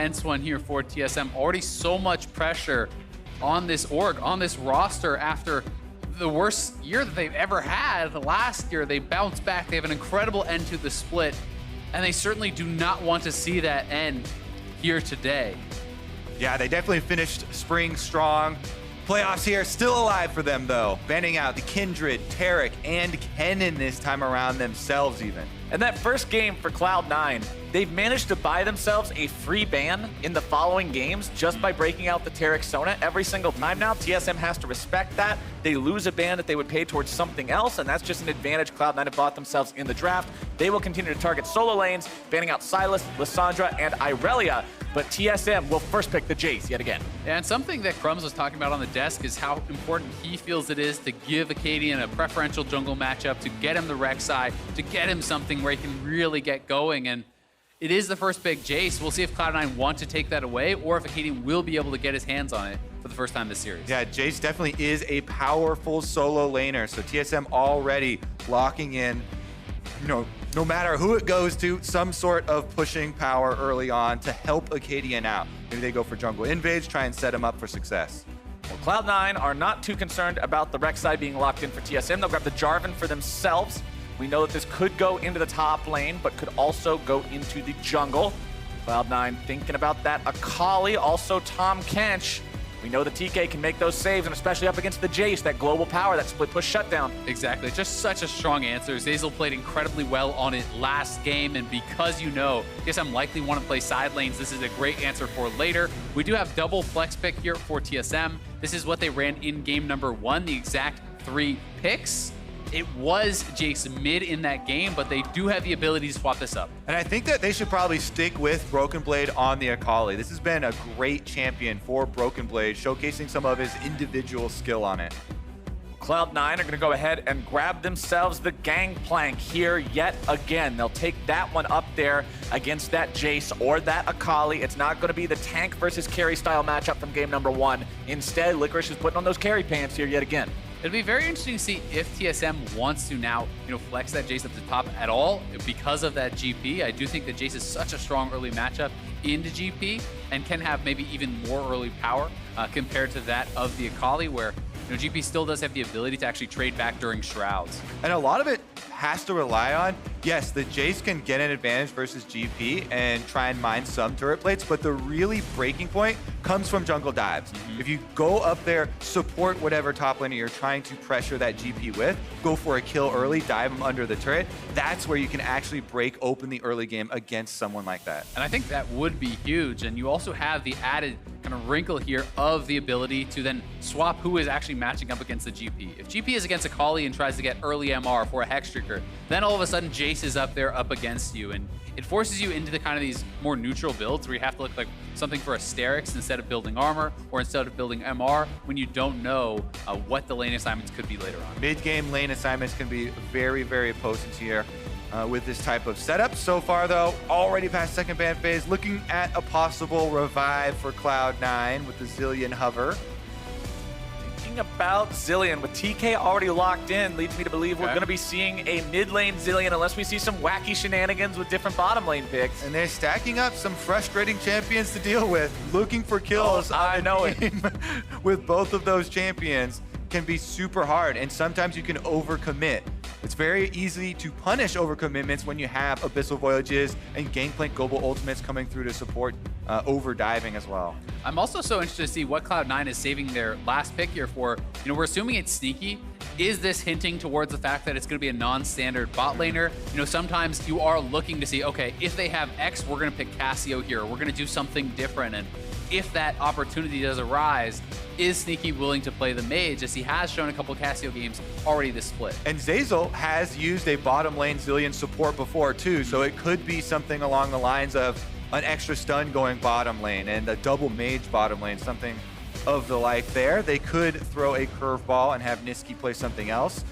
tense one here for TSM. Already so much pressure on this org, on this roster after the worst year that they've ever had. Last year, they bounced back. They have an incredible end to the split, and they certainly do not want to see that end here today. Yeah, they definitely finished spring strong. Playoffs here, still alive for them though. Banning out the Kindred, Taric, and Kennen this time around themselves even. And that first game for Cloud9, they've managed to buy themselves a free ban in the following games just by breaking out the Taric Sona every single time now. TSM has to respect that. They lose a ban that they would pay towards something else, and that's just an advantage Cloud9 have bought themselves in the draft. They will continue to target solo lanes, banning out Sylas, Lissandra, and Irelia, but TSM will first pick the Jayce yet again. And something that Crumbs was talking about on the desk is how important he feels it is to give Akaadian a preferential jungle matchup, to get him the Rek'Sai, to get him something where he can really get going. And it is the first big Jayce. We'll see if Cloud9 want to take that away or if Akaadian will be able to get his hands on it for the first time this series. Yeah, Jayce definitely is a powerful solo laner. So TSM already locking in, no matter who it goes to, some sort of pushing power early on to help Akaadian out. Maybe they go for jungle invades, try and set him up for success. Well, Cloud9 are not too concerned about the Rek'Sai being locked in for TSM. They'll grab the Jarvan for themselves. We know that this could go into the top lane, but could also go into the jungle. Cloud9 thinking about that Akali, also Tahm Kench. We know the TK can make those saves, and especially up against the Jayce, that global power, that split push shutdown. Exactly, just such a strong answer. Zeyzal played incredibly well on it last game, and because TSM likely want to play side lanes, this is a great answer for later. We do have double flex pick here for TSM. This is what they ran in game number 1, the exact 3 picks. It was Jayce mid in that game, but they do have the ability to swap this up. And I think that they should probably stick with Broken Blade on the Akali. This has been a great champion for Broken Blade, showcasing some of his individual skill on it. Cloud9 are going to go ahead and grab themselves the Gangplank here yet again. They'll take that one up there against that Jayce or that Akali. It's not going to be the tank versus carry style matchup from game number 1. Instead, Licorice is putting on those carry pants here yet again. It'll be very interesting to see if TSM wants to now, flex that Jayce up to the top at all because of that GP. I do think that Jayce is such a strong early matchup into GP and can have maybe even more early power compared to that of the Akali, where GP still does have the ability to actually trade back during Shrouds. And a lot of it has to rely on, yes, the Jayce can get an advantage versus GP and try and mine some turret plates, but the really breaking point comes from jungle dives. If you go up there, support whatever top laner you're trying to pressure that GP with, go for a kill early, dive him under the turret, that's where you can actually break open the early game against someone like that. And I think that would be huge. And you also have the added kind of wrinkle here of the ability to then swap who is actually matching up against the GP. If GP is against Akali and tries to get early MR for a Hextreaker, then all of a sudden Jayce is up there up against you, and it forces you into the kind of these more neutral builds where you have to look like something for Asterix instead of building armor or instead of building MR when you don't know what the lane assignments could be later on. Mid-game lane assignments can be very, very potent here with this type of setup. So far though, already past second ban phase, looking at a possible revive for Cloud9 with the Zilean hover. Thinking about Zilean with TK already locked in leads me to believe we're going to be seeing a mid lane Zilean unless we see some wacky shenanigans with different bottom lane picks. And they're stacking up some frustrating champions to deal with. Looking for kills. I know it. With both of those champions can be super hard, and sometimes you can overcommit. It's very easy to punish overcommitments when you have Abyssal Voyages and Gangplank global ultimates coming through to support over diving as well. I'm also so interested to see what Cloud9 is saving their last pick here for. We're assuming it's Nisqy. Is this hinting towards the fact that it's going to be a non-standard bot laner? Sometimes you are looking to see, okay, if they have X, we're going to pick Cassio here. We're going to do something different. And if that opportunity does arise, is Nisqy willing to play the mage, as he has shown a couple of Cassio games already this split? And Zeyzal has used a bottom lane Zilean support before too, so it could be something along the lines of an extra stun going bottom lane and a double mage bottom lane, something of the like there. They could throw a curveball and have Nisqy play something else.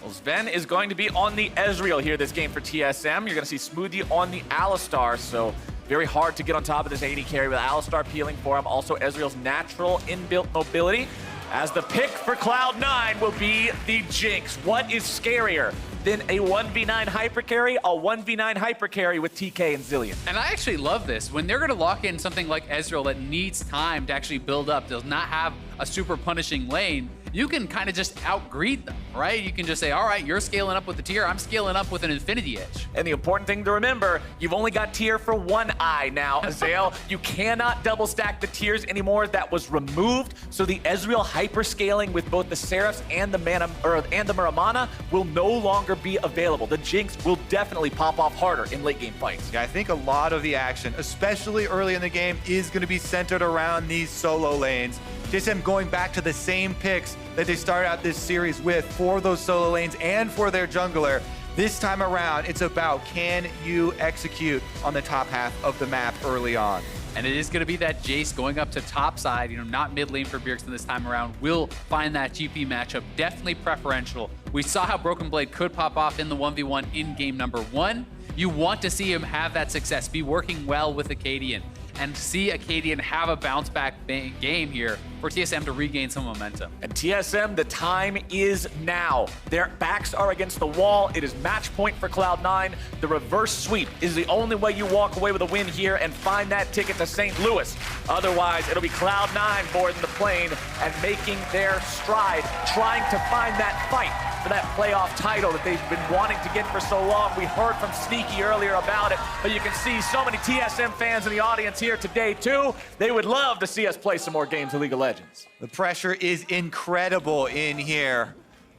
Well, Zven is going to be on the Ezreal here this game for TSM. You're going to see Smoothie on the Alistar, so very hard to get on top of this AD carry with Alistar peeling for him. Also, Ezreal's natural inbuilt mobility. as the pick for Cloud9 will be the Jinx. What is scarier than a 1v9 hyper carry? A 1v9 hyper carry with TK and Zilean. And I actually love this. When they're going to lock in something like Ezreal that needs time to actually build up, does not have a super punishing lane, you can kind of just outgreed them, right? You can just say, all right, you're scaling up with the tier, I'm scaling up with an Infinity Edge. And the important thing to remember, you've only got tier for one eye now, Azael. You cannot double stack the tiers anymore. That was removed. So the Ezreal hyperscaling with both the Seraphs and the Muramana will no longer be available. The Jinx will definitely pop off harder in late game fights. Yeah, I think a lot of the action, especially early in the game, is going to be centered around these solo lanes. TSM going back to the same picks that they started out this series with for those solo lanes and for their jungler. This time around, it's about, can you execute on the top half of the map early on? And it is going to be that Jayce going up to top side, not mid lane for Bjergsen this time around, will find that GP matchup definitely preferential. We saw how Broken Blade could pop off in the 1v1 in game number 1. You want to see him have that success, be working well with Akaadian, and see Akaadian have a bounce back game here for TSM to regain some momentum. And TSM, the time is now. Their backs are against the wall. It is match point for Cloud9. The reverse sweep is the only way you walk away with a win here and find that ticket to St. Louis. Otherwise, it'll be Cloud9 boarding the plane and making their stride, trying to find that fight for that playoff title that they've been wanting to get for so long. We heard from Sneaky earlier about it, but you can see so many TSM fans in the audience here today too. They would love to see us play some more games of League of Legends. The pressure is incredible in here.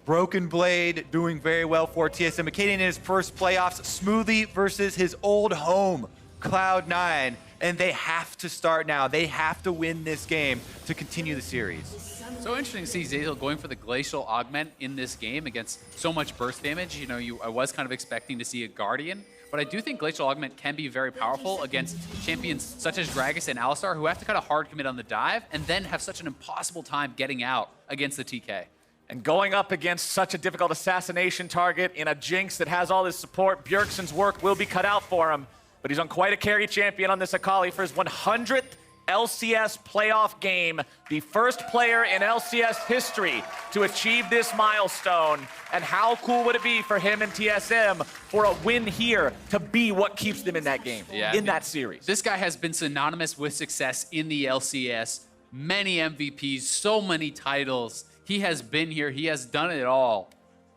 Broken Blade doing very well for TSM. Akaadian in his first playoffs. Smoothie versus his old home, Cloud9. And they have to start now. They have to win this game to continue the series. So interesting to see Zeyzal going for the Glacial Augment in this game against so much burst damage. I was kind of expecting to see a Guardian, but I do think Glacial Augment can be very powerful against champions such as Gragas and Alistar, who have to kind of hard commit on the dive and then have such an impossible time getting out against the TK. And going up against such a difficult assassination target in a Jinx that has all his support, Bjergsen's work will be cut out for him. But he's on quite a carry champion on this Akali for his 100th LCS playoff game, the first player in LCS history to achieve this milestone. And how cool would it be for him and TSM for a win here to be what keeps them in that game, in that series? This guy has been synonymous with success in the LCS. Many MVPs, so many titles. He has been here, he has done it all.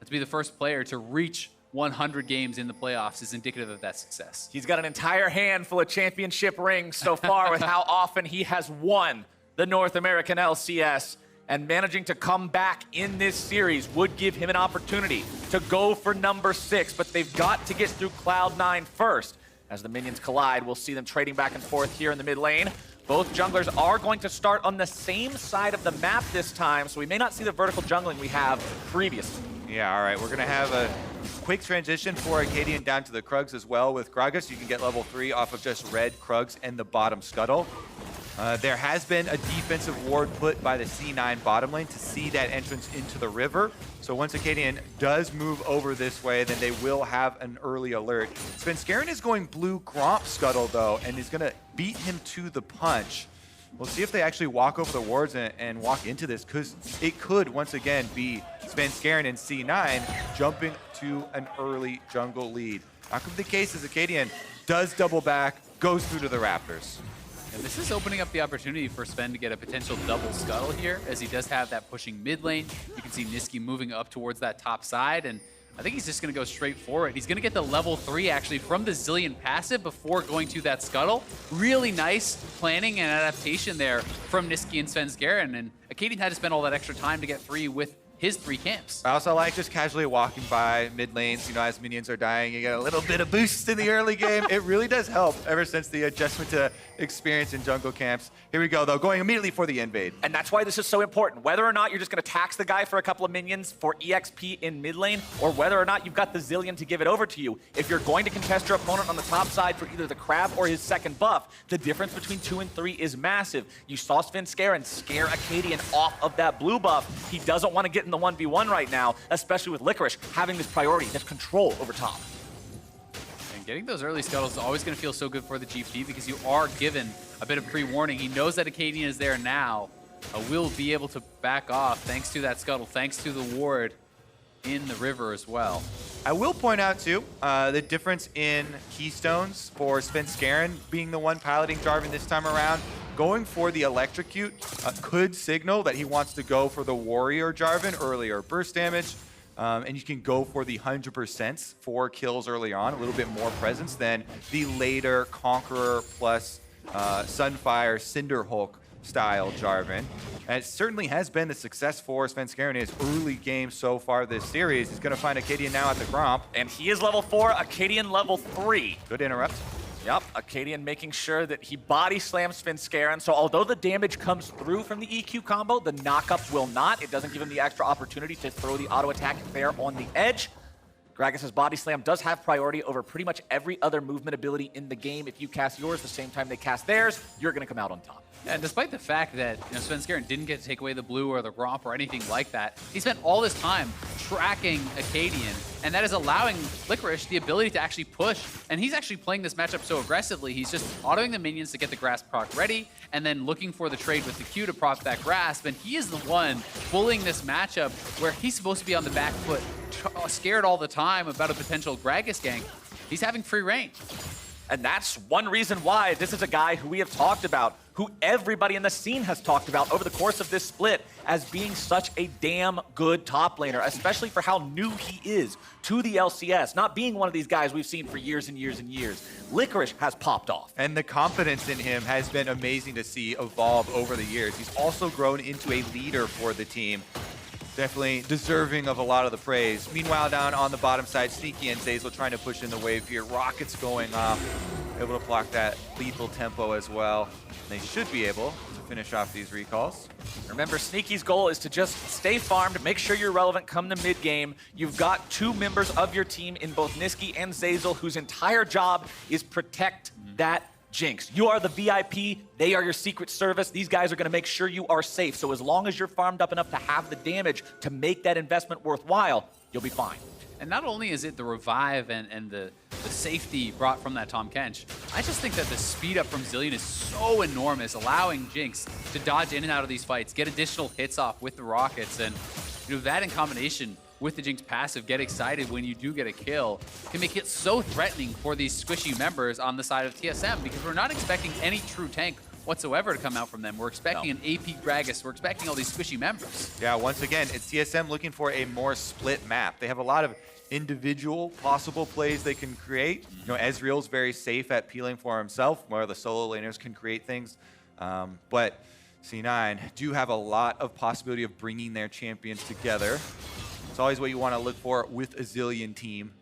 To be the first player to reach 100 games in the playoffs is indicative of that success. He's got an entire handful of championship rings so far with how often he has won the North American LCS, and managing to come back in this series would give him an opportunity to go for number 6, but they've got to get through Cloud9 first. As the minions collide, we'll see them trading back and forth here in the mid lane. Both junglers are going to start on the same side of the map this time, so we may not see the vertical jungling we have previously. Yeah, all right, we're gonna have a quick transition for Akaadian down to the Krugs as well with Gragas. You can get level 3 off of just red Krugs and the bottom scuttle. There has been a defensive ward put by the C9 bottom lane to see that entrance into the river. So once Akaadian does move over this way, then they will have an early alert. Svenskeren is going blue Gromp scuttle though, and is gonna beat him to the punch. We'll see if they actually walk over the wards and walk into this, because it could once again be Svenskeren and C9 jumping to an early jungle lead. Not going to be the case as Akaadian does double back, goes through to the Raptors. And this is opening up the opportunity for Sven to get a potential double scuttle here, as he does have that pushing mid lane. You can see Nisqy moving up towards that top side, and I think he's just going to go straight for it. He's going to get the level 3 actually from the Zilean passive before going to that scuttle. Really nice planning and adaptation there from Nisqy and Svenskeren, and Akaadian had to spend all that extra time to get 3 with his 3 camps. I also like just casually walking by mid lanes, as minions are dying, you get a little bit of boost in the early game. It really does help ever since the adjustment to experience in jungle camps. Here we go though, going immediately for the invade. And that's why this is so important. Whether or not you're just gonna tax the guy for a couple of minions for EXP in mid lane, or whether or not you've got the Zilean to give it over to you, if you're going to contest your opponent on the top side for either the crab or his second buff, the difference between 2 and 3 is massive. You saw Svenskeren scare Akaadian off of that blue buff. He doesn't want to get in the 1v1 right now, especially with Licorice having this priority, this control over top. And getting those early scuttles is always going to feel so good for the GP, because you are given a bit of pre-warning. He knows that Akaadian is there now, will be able to back off thanks to that scuttle, thanks to the ward in the river as well. I will point out, too, the difference in keystones for Svenskeren being the one piloting Jarvan this time around. Going for the Electrocute could signal that he wants to go for the Warrior Jarvan, earlier burst damage. And you can go for the 100% for kills early on, a little bit more presence than the later Conqueror plus Sunfire Cinderhulk style Jarvan. And it certainly has been the success for Svenskeren in his early game so far this series. He's going to find Akaadian now at the Gromp. And he is level 4, Akaadian level 3. Good interrupt. Yep, Akaadian making sure that he body slams Svenskeren. So although the damage comes through from the EQ combo, the knockup will not. It doesn't give him the extra opportunity to throw the auto attack there on the edge. Gragas' body slam does have priority over pretty much every other movement ability in the game. If you cast yours the same time they cast theirs, you're going to come out on top. And despite the fact that Svenskeren didn't get to take away the blue or the Gromp or anything like that, he spent all this time tracking Akaadian, and that is allowing Licorice the ability to actually push. And he's actually playing this matchup so aggressively, he's just autoing the minions to get the grasp proc ready, and then looking for the trade with the Q to proc that grasp. And he is the one bullying this matchup where he's supposed to be on the back foot, scared all the time about a potential Gragas gank. He's having free reign. And that's one reason why this is a guy who we have talked about, who everybody in the scene has talked about over the course of this split as being such a damn good top laner, especially for how new he is to the LCS, not being one of these guys we've seen for years and years and years. Licorice has popped off. And the confidence in him has been amazing to see evolve over the years. He's also grown into a leader for the team. Definitely deserving of a lot of the praise. Meanwhile, down on the bottom side, Nisqy and Zeyzal trying to push in the wave here. Rockets going off, able to block that lethal tempo as well. They should be able to finish off these recalls. Remember, Nisqy's goal is to just stay farmed, make sure you're relevant come the mid-game. You've got two members of your team in both Nisqy and Zeyzal whose entire job is protect that Jinx. You are the VIP, they are your secret service. These guys are going to make sure you are safe. So as long as you're farmed up enough to have the damage to make that investment worthwhile, you'll be fine. And not only is it the revive and the safety brought from that Tahm Kench, I just think that the speed up from Zilean is so enormous, allowing Jinx to dodge in and out of these fights, get additional hits off with the rockets, and that in combination with the Jinx passive, get excited when you do get a kill, can make it so threatening for these squishy members on the side of TSM, because we're not expecting any true tank whatsoever to come out from them. We're expecting an AP Gragas. We're expecting all these squishy members. Yeah, once again, it's TSM looking for a more split map. They have a lot of individual possible plays they can create. Ezreal's very safe at peeling for himself, where the solo laners can create things. But C9 do have a lot of possibility of bringing their champions together. It's always what you want to look for with a Zilean team,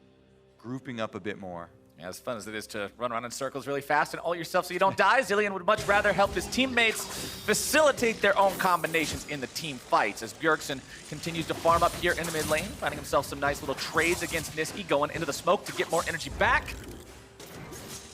grouping up a bit more. Yeah, as fun as it is to run around in circles really fast and ult yourself so you don't die, Zilean would much rather help his teammates facilitate their own combinations in the team fights as Bjergsen continues to farm up here in the mid lane, finding himself some nice little trades against Nisqy, going into the smoke to get more energy back.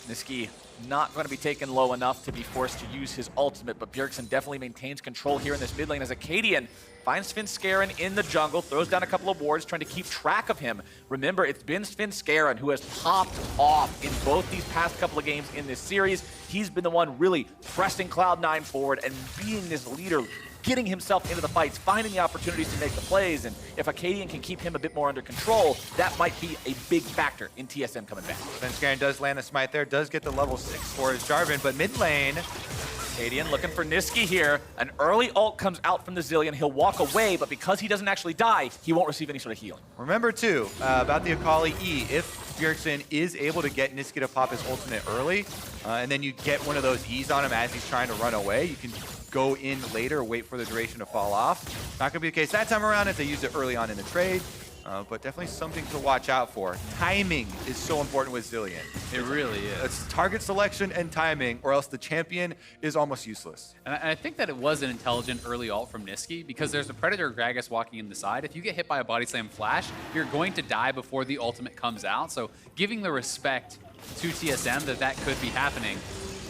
Nisqy not going to be taken low enough to be forced to use his ultimate, but Bjergsen definitely maintains control here in this mid lane as Akaadian finds Svenskeren in the jungle, throws down a couple of wards, trying to keep track of him. Remember, it's been Svenskeren who has popped off in both these past couple of games in this series. He's been the one really pressing Cloud9 forward and being this leader, getting himself into the fights, finding the opportunities to make the plays, and if Akaadian can keep him a bit more under control, that might be a big factor in TSM coming back. Svenskeren does land the smite there, does get the level 6 for his Jarvan, but mid lane, Akaadian looking for Nisqy here. An early ult comes out from the Zilean. He'll walk away, but because he doesn't actually die, he won't receive any sort of healing. Remember too, about the Akali E, if Bjergsen is able to get Nisqy to pop his ultimate early, and then you get one of those E's on him as he's trying to run away, you can go in later, wait for the duration to fall off. Not going to be the case that time around if they use it early on in the trade, but definitely something to watch out for. Timing is so important with Zilean. It really is. It's target selection and timing, or else the champion is almost useless. And I think that it was an intelligent early ult from Nisqy, because there's a Predator Gragas walking in the side. If you get hit by a body slam flash, you're going to die before the ultimate comes out. So giving the respect to TSM that could be happening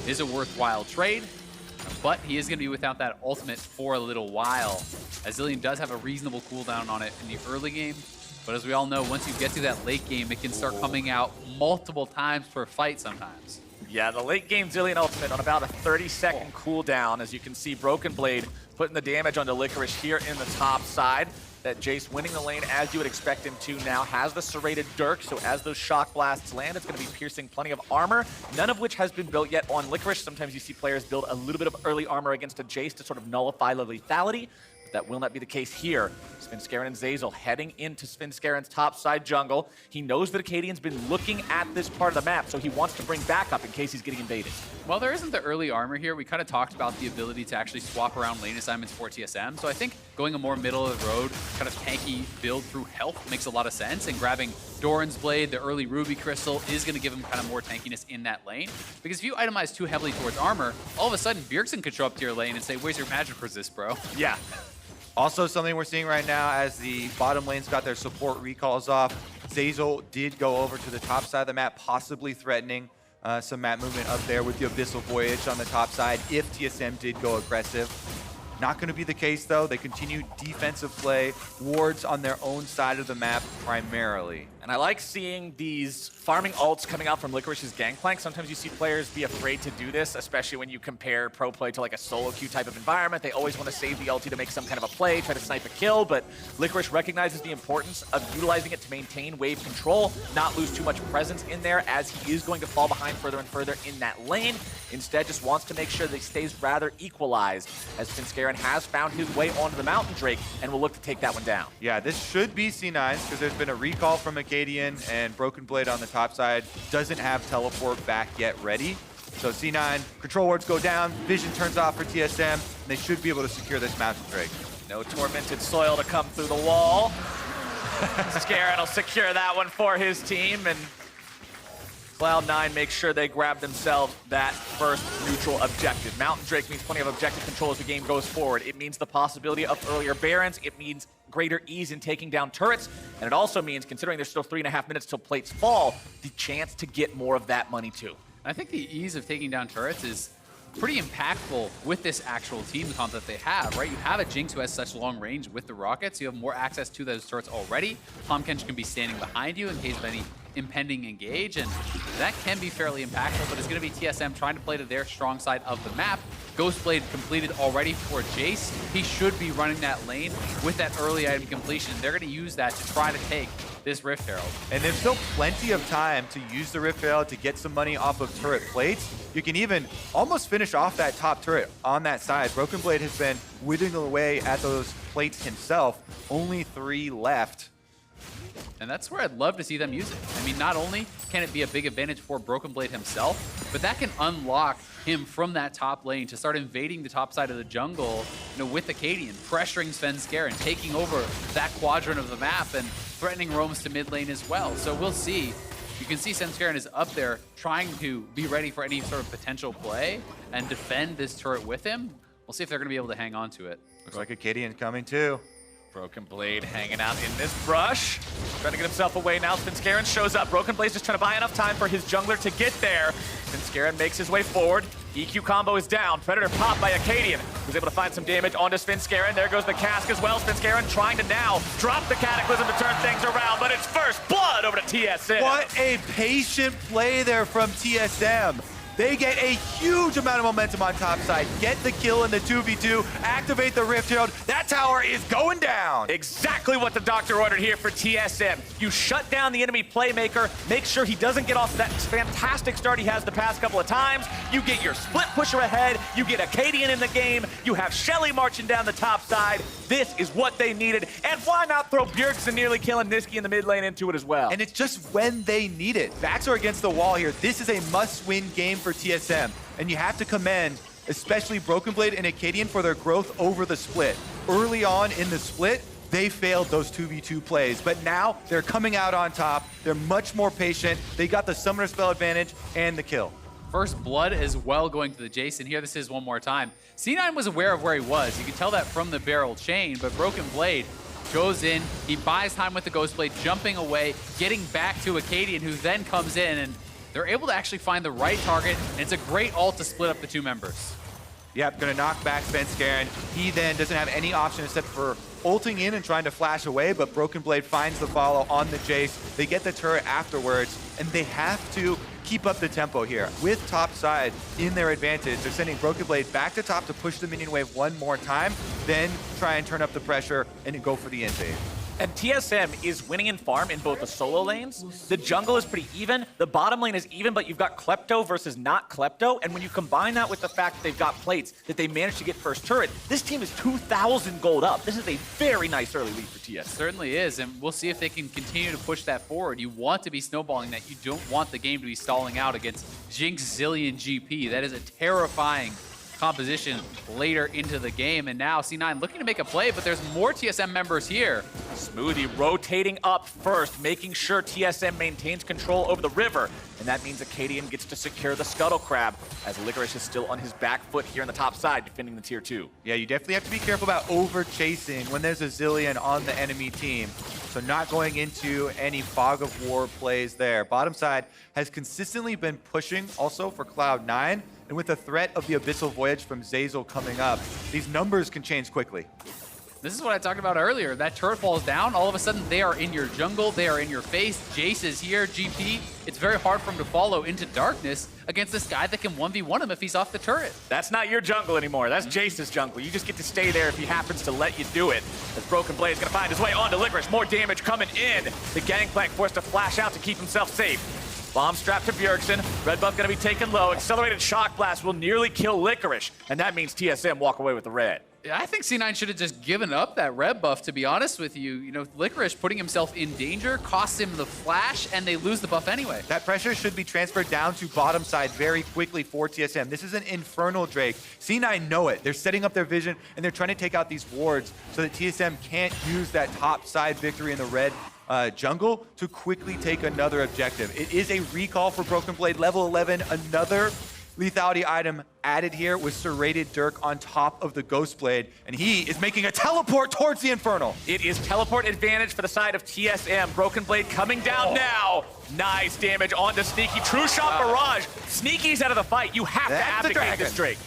is a worthwhile trade. But he is going to be without that ultimate for a little while, as Zilean does have a reasonable cooldown on it in the early game. But as we all know, once you get to that late game, it can start coming out multiple times per fight sometimes. Yeah, the late game Zilean ultimate on about a 30-second cooldown. As you can see, Broken Blade putting the damage onto Licorice here in the top side. That Jayce winning the lane as you would expect him to now. Has the serrated Dirk, so as those shock blasts land, it's going to be piercing plenty of armor, none of which has been built yet on Licorice. Sometimes you see players build a little bit of early armor against a Jayce to sort of nullify the lethality. That will not be the case here. Svenskeren and Zeyzal heading into Svenskeren's topside jungle. He knows that Akaadian's been looking at this part of the map, so he wants to bring backup in case he's getting invaded. Well, there isn't the early armor here. We kind of talked about the ability to actually swap around lane assignments for TSM. So I think going a more middle of the road, kind of tanky build through health makes a lot of sense. And grabbing Doran's Blade, the early Ruby Crystal, is going to give him kind of more tankiness in that lane. Because if you itemize too heavily towards armor, all of a sudden Bjergsen could show up to your lane and say, where's your magic resist, bro? Yeah. Also, something we're seeing right now as the bottom lane's got their support recalls off, Zeyzal did go over to the top side of the map, possibly threatening some map movement up there with the Abyssal Voyage on the top side if TSM did go aggressive. Not going to be the case, though. They continue defensive play, wards on their own side of the map primarily. And I like seeing these farming ults coming out from Licorice's Gangplank. Sometimes you see players be afraid to do this, especially when you compare pro play to like a solo queue type of environment. They always want to save the ulti to make some kind of a play, try to snipe a kill, but Licorice recognizes the importance of utilizing it to maintain wave control, not lose too much presence in there as he is going to fall behind further and further in that lane. Instead, just wants to make sure that he stays rather equalized, as Svenskeren has found his way onto the Mountain Drake and will look to take that one down. Yeah, this should be C9's because there's been a recall from Akaadian, and Broken Blade on the top side doesn't have teleport back yet ready. So C9, control wards go down, vision turns off for TSM, and they should be able to secure this Mountain Drake. No tormented soil to come through the wall. Svenskeren will secure that one for his team, and Cloud9 makes sure they grab themselves that first neutral objective. Mountain Drake means plenty of objective control as the game goes forward. It means the possibility of earlier Barons. It means greater ease in taking down turrets. And it also means, considering there's still 3.5 minutes till plates fall, the chance to get more of that money too. I think the ease of taking down turrets is pretty impactful with this actual team comp that they have, right? You have a Jinx who has such long range with the rockets. You have more access to those turrets already. Tahm Kench can be standing behind you in case of any impending engage, and that can be fairly impactful, but it's going to be TSM trying to play to their strong side of the map. Ghostblade completed already for Jayce. He should be running that lane with that early item completion. They're going to use that to try to take this Rift Herald. And there's still plenty of time to use the Rift Herald to get some money off of turret plates. You can even almost finish off that top turret on that side. Broken Blade has been whittling away at those plates himself. Only 3 left. And that's where I'd love to see them use it. I mean, not only can it be a big advantage for Broken Blade himself, but that can unlock him from that top lane to start invading the top side of the jungle, with Akaadian, pressuring Svenskeren, taking over that quadrant of the map and threatening roams to mid lane as well. So we'll see. You can see Svenskeren is up there trying to be ready for any sort of potential play and defend this turret with him. We'll see if they're going to be able to hang on to it. Looks like Akaadian coming too. Broken Blade hanging out in this brush. Trying to get himself away now. Svenskeren shows up. Broken Blade's just trying to buy enough time for his jungler to get there. Svenskeren makes his way forward. EQ combo is down. Predator popped by Akaadian, who's able to find some damage onto Svenskeren. There goes the cask as well. Svenskeren trying to now drop the Cataclysm to turn things around, but it's first blood over to TSM. What a patient play there from TSM. They get a huge amount of momentum on top side, get the kill in the 2v2, activate the Rift Herald. That tower is going down. Exactly what the doctor ordered here for TSM. You shut down the enemy playmaker, make sure he doesn't get off that fantastic start he has the past couple of times. You get your split pusher ahead, you get Akaadian in the game, you have Shelly marching down the top side. This is what they needed, and why not throw Bjergsen nearly killing Nisqy in the mid lane into it as well? And it's just when they need it. Backs are against the wall here. This is a must-win game for TSM, and you have to commend especially Broken Blade and Akaadian for their growth over the split. Early on in the split, they failed those 2v2 plays, but now they're coming out on top. They're much more patient. They got the summoner spell advantage and the kill. First blood as well going to the Jayce, and here this is one more time. C9 was aware of where he was. You can tell that from the barrel chain, but Broken Blade goes in, he buys time with the Ghost Blade, jumping away, getting back to Akaadian, who then comes in, and they're able to actually find the right target, and it's a great ult to split up the two members. Yep, gonna knock back Svenskeren. He then doesn't have any option except for ulting in and trying to flash away, but Broken Blade finds the follow on the Jayce. They get the turret afterwards, and they have to keep up the tempo here. With top side in their advantage, they're sending Broken Blade back to top to push the minion wave one more time, then try and turn up the pressure and go for the invade. And TSM is winning in farm in both the solo lanes. The jungle is pretty even. The bottom lane is even, but you've got Klepto versus not Klepto. And when you combine that with the fact that they've got plates, that they managed to get first turret, this team is 2,000 gold up. This is a very nice early lead for TSM. Certainly is, and we'll see if they can continue to push that forward. You want to be snowballing that. You don't want the game to be stalling out against Jinx, Zilean, GP. That is a terrifying composition later into the game, and now C9 looking to make a play, but there's more TSM members here. Smoothie rotating up first, making sure TSM maintains control over the river, and that means Akaadian gets to secure the Scuttle Crab, as Licorice is still on his back foot here on the top side, defending the tier 2. Yeah, you definitely have to be careful about over-chasing when there's a Zilean on the enemy team, so not going into any fog of war plays there. Bottom side has consistently been pushing also for Cloud9, and with the threat of the Abyssal Voyage from Zeyzal coming up, these numbers can change quickly. This is what I talked about earlier. That turret falls down, all of a sudden they are in your jungle, they are in your face. Jayce is here, GP. It's very hard for him to follow into darkness against this guy that can 1v1 him if he's off the turret. That's not your jungle anymore. That's Jayce's jungle. You just get to stay there if he happens to let you do it. As Broken Blade is going to find his way onto Licorice. More damage coming in. The Gangplank forced to flash out to keep himself safe. Bomb strapped to Bjergsen. Red buff going to be taken low. Accelerated Shock Blast will nearly kill Licorice. And that means TSM walk away with the red. I think C9 should have just given up that red buff, to be honest with you. You know, Licorice putting himself in danger costs him the flash, and they lose the buff anyway. That pressure should be transferred down to bottom side very quickly for TSM. This is an Infernal Drake. C9 know it. They're setting up their vision, and they're trying to take out these wards so that TSM can't use that top side victory in the red jungle to quickly take another objective. It is a recall for Broken Blade, level 11, another lethality item added here with Serrated Dirk on top of the Ghost Blade, and he is making a teleport towards the Infernal. It is teleport advantage for the side of TSM. Broken Blade coming down now. Nice damage onto Sneaky. True shot barrage. Sneaky's out of the fight. You have to abdicate this Drake.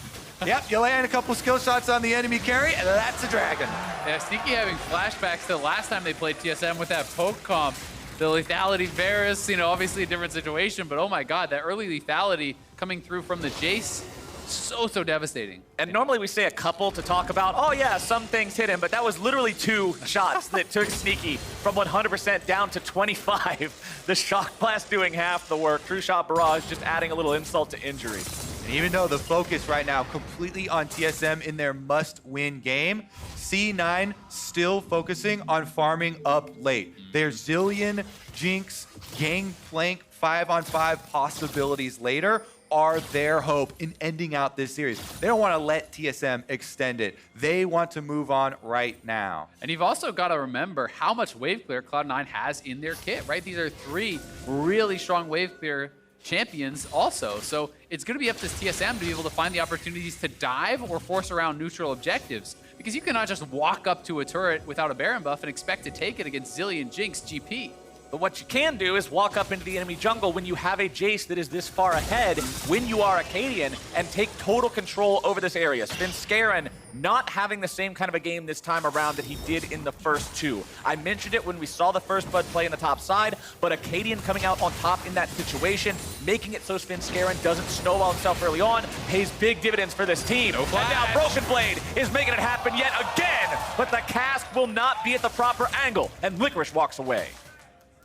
Yep, you land a couple skill shots on the enemy carry, and that's a dragon. Yeah, Sneaky having flashbacks to the last time they played TSM with that poke comp. The lethality Varus, you know, obviously a different situation, but oh my god, that early lethality coming through from the Jayce, so devastating. And normally we say a couple to talk about, oh yeah, some things hit him, but that was literally 2 shots that took Sneaky from 100% down to 25. The Shock Blast doing half the work. True Shot Barrage just adding a little insult to injury. And even though the focus right now completely on TSM in their must-win game, C9 still focusing on farming up late. Their Zilean, Jinx, Gangplank 5-on-5 possibilities later are their hope in ending out this series. They don't want to let TSM extend it. They want to move on right now. And you've also got to remember how much wave clear Cloud9 has in their kit, right? These are 3 really strong wave clear champions also. So it's going to be up to TSM to be able to find the opportunities to dive or force around neutral objectives. Because you cannot just walk up to a turret without a Baron buff and expect to take it against Zilean, Jinx, GP. But what you can do is walk up into the enemy jungle when you have a Jayce that is this far ahead, when you are Akaadian, and take total control over this area. Svenskeren not having the same kind of a game this time around that he did in the first 2. I mentioned it when we saw the first Bud play in the top side, but Akaadian coming out on top in that situation, making it so Svenskeren doesn't snowball himself early on, pays big dividends for this team. And now Broken Blade is making it happen yet again, but the cast will not be at the proper angle, and Licorice walks away.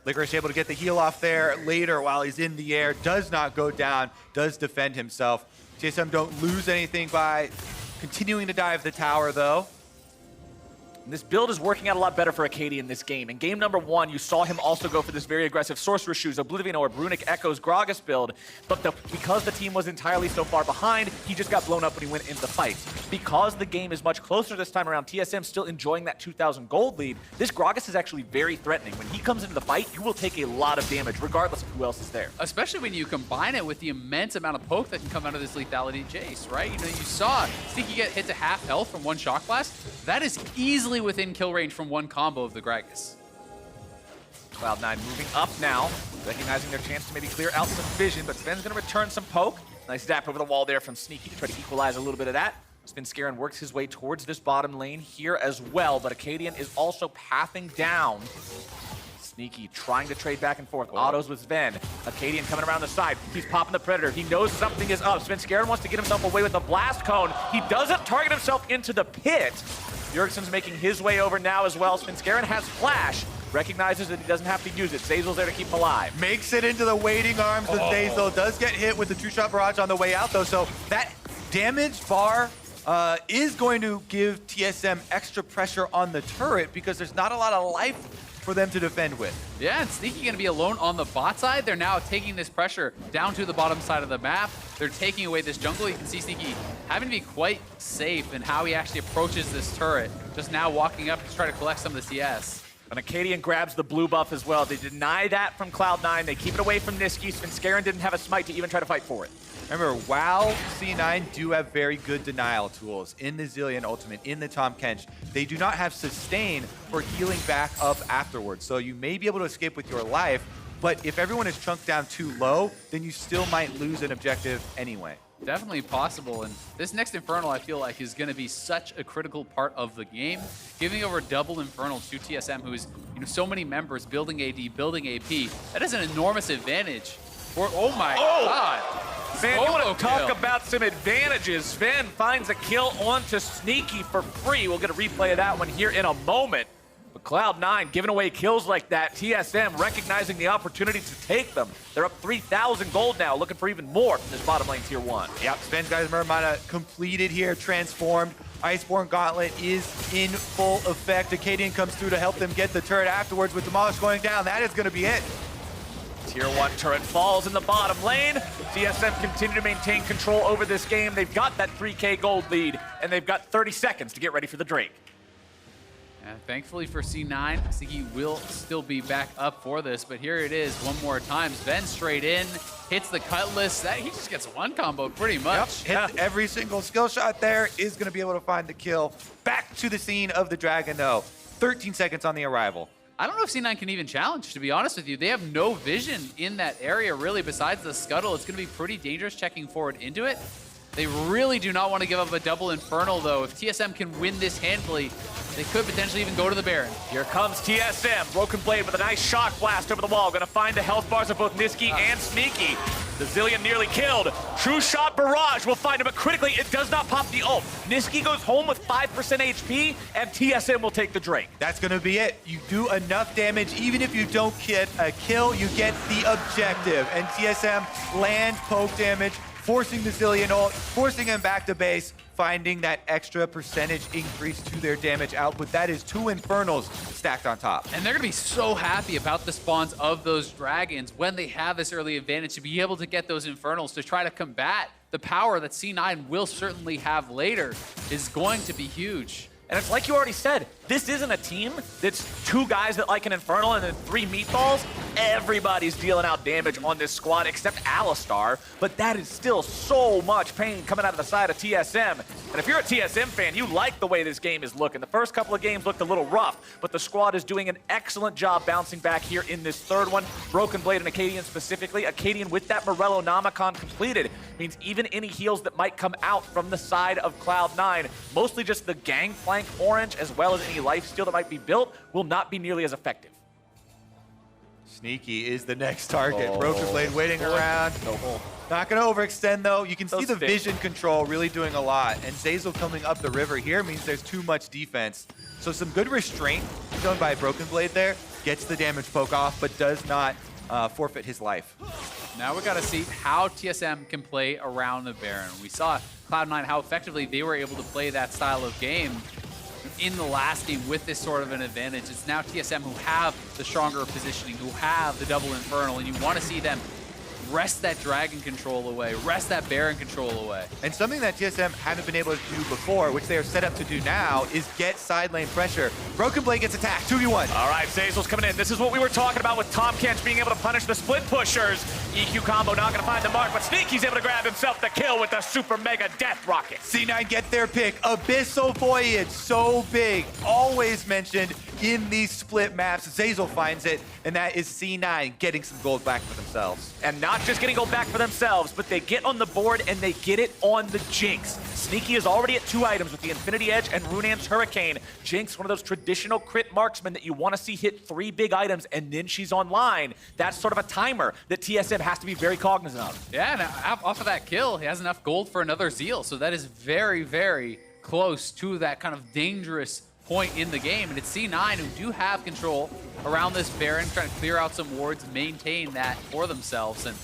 Licorice able to get the heal off there later while he's in the air, does not go down, does defend himself. TSM don't lose anything by continuing to dive the tower though. And this build is working out a lot better for Akaadian in this game. In game number 1, you saw him also go for this very aggressive Sorcerer Shoes, Oblivion Orb, Runic Echoes, Gragas build, but because the team was entirely so far behind, he just got blown up when he went into the fight. Because the game is much closer this time around, TSM still enjoying that 2,000 gold lead, this Gragas is actually very threatening. When he comes into the fight, you will take a lot of damage, regardless of who else is there. Especially when you combine it with the immense amount of poke that can come out of this lethality Jayce, right? You know, you saw Sneaky get hit to half health from 1 Shock Blast. That is easily within kill range from 1 combo of the Gragas. Cloud9 moving up now, recognizing their chance to maybe clear out some vision, but Sven's going to return some poke. Nice zap over the wall there from Sneaky to try to equalize a little bit of that. Svenskeren works his way towards this bottom lane here as well, but Akaadian is also pathing down. Nisqy trying to trade back and forth. Autos with Zven. Akaadian coming around the side. He's popping the Predator. He knows something is up. Svenskeren wants to get himself away with the blast cone. He doesn't target himself into the pit. Bjergsen's making his way over now as well. Svenskeren has flash. Recognizes that he doesn't have to use it. Zeyzal's there to keep him alive. Makes it into the waiting arms of Zeyzal. Does get hit with the two-shot barrage on the way out, though. So that damage bar is going to give TSM extra pressure on the turret because there's not a lot of life for them to defend with. Yeah, and Nisqy going to be alone on the bot side. They're now taking this pressure down to the bottom side of the map. They're taking away this jungle. You can see Nisqy having to be quite safe in how he actually approaches this turret. Just now walking up to try to collect some of the CS. And Akaadian grabs the blue buff as well. They deny that from Cloud9. They keep it away from Nisqy. Svenskeren didn't have a smite to even try to fight for it. Remember, while C9 do have very good denial tools in the Zilean ultimate, in the Tahm Kench, they do not have sustain for healing back up afterwards. So you may be able to escape with your life, but if everyone is chunked down too low, then you still might lose an objective anyway. Definitely possible, and this next Infernal I feel like is going to be such a critical part of the game. Giving over double Infernal to TSM, who is so many members building AD, building AP, that is an enormous advantage. For, oh my god! Man, you want to talk about some advantages. Zven finds a kill onto Nisqy for free. We'll get a replay of that one here in a moment. But Cloud9 giving away kills like that. TSM recognizing the opportunity to take them. They're up 3,000 gold now, looking for even more from this bottom lane tier 1. Yep, Zven's got his Murmana completed here, transformed. Iceborne Gauntlet is in full effect. Akaadian comes through to help them get the turret afterwards with Demolish going down. That is going to be it. Tier 1 turret falls in the bottom lane. TSM continue to maintain control over this game. They've got that 3K gold lead, and they've got 30 seconds to get ready for the Drake. And thankfully for C9, Nisqy will still be back up for this, but here it is one more time. Zven straight in, hits the Cutlass. He just gets one combo pretty much. Yep, hits every single skill shot there, is going to be able to find the kill. Back to the scene of the Dragon, though. 13 seconds on the arrival. I don't know if C9 can even challenge, to be honest with you. They have no vision in that area, really, besides the scuttle. It's going to be pretty dangerous checking forward into it. They really do not want to give up a double Infernal, though. If TSM can win this handfully, they could potentially even go to the Baron. Here comes TSM. Broken Blade with a nice shock blast over the wall. Going to find the health bars of both Nisqy and Sneaky. The Zilean nearly killed. True Shot Barrage will find him, but critically, it does not pop the ult. Nisqy goes home with 5% HP, and TSM will take the Drake. That's going to be it. You do enough damage. Even if you don't get a kill, you get the objective. And TSM lands poke damage, forcing the Zilean ult, forcing him back to base, finding that extra percentage increase to their damage output. That is 2 Infernals stacked on top. And they're going to be so happy about the spawns of those dragons when they have this early advantage to be able to get those Infernals to try to combat the power that C9 will certainly have later is going to be huge. And it's like you already said, this isn't a team that's 2 guys that like an Infernal and then 3 meatballs. Everybody's dealing out damage on this squad except Alistar, but that is still so much pain coming out of the side of TSM. And if you're a TSM fan, you like the way this game is looking. The first couple of games looked a little rough, but the squad is doing an excellent job bouncing back here in this third one. Broken Blade and Akaadian specifically. Akaadian with that Morello Nomicon completed means even any heals that might come out from the side of Cloud9, mostly just the Gangplank orange as well as any lifesteal that might be built, will not be nearly as effective. Nisqy is the next target. Broken Blade waiting around. Not going to overextend, though. You can see the vision control really doing a lot. And Zeyzal coming up the river here means there's too much defense. So some good restraint shown by Broken Blade there. Gets the damage poke off, but does not forfeit his life. Now we got to see how TSM can play around the Baron. We saw Cloud9, how effectively they were able to play that style of game in the last game with this sort of an advantage. It's now TSM who have the stronger positioning, who have the double Infernal, and you want to see them wrest that Dragon control away, wrest that Baron control away. And something that TSM haven't been able to do before, which they are set up to do now, is get side lane pressure. Broken Blade gets attacked, 2v1. All right, Zeyzal's coming in. This is what we were talking about with Tahm Kench being able to punish the split pushers. EQ combo not gonna find the mark, but Sneaky's able to grab himself the kill with the super mega death rocket. C9 get their pick. Abyssal Voyage, so big. Always mentioned. in these split maps. Zeyzal finds it, and that is C9 getting some gold back for themselves. And not just getting gold back for themselves, but they get on the board and they get it on the Jinx. Sneaky is already at 2 items with the Infinity Edge and Runaan's Hurricane. Jinx, one of those traditional crit marksmen that you want to see hit 3 big items, and then she's online. That's sort of a timer that TSM has to be very cognizant of. Yeah, and off of that kill, he has enough gold for another Zeal, so that is very, very close to that kind of dangerous point in the game. And it's C9 who do have control around this Baron, trying to clear out some wards, maintain that for themselves. And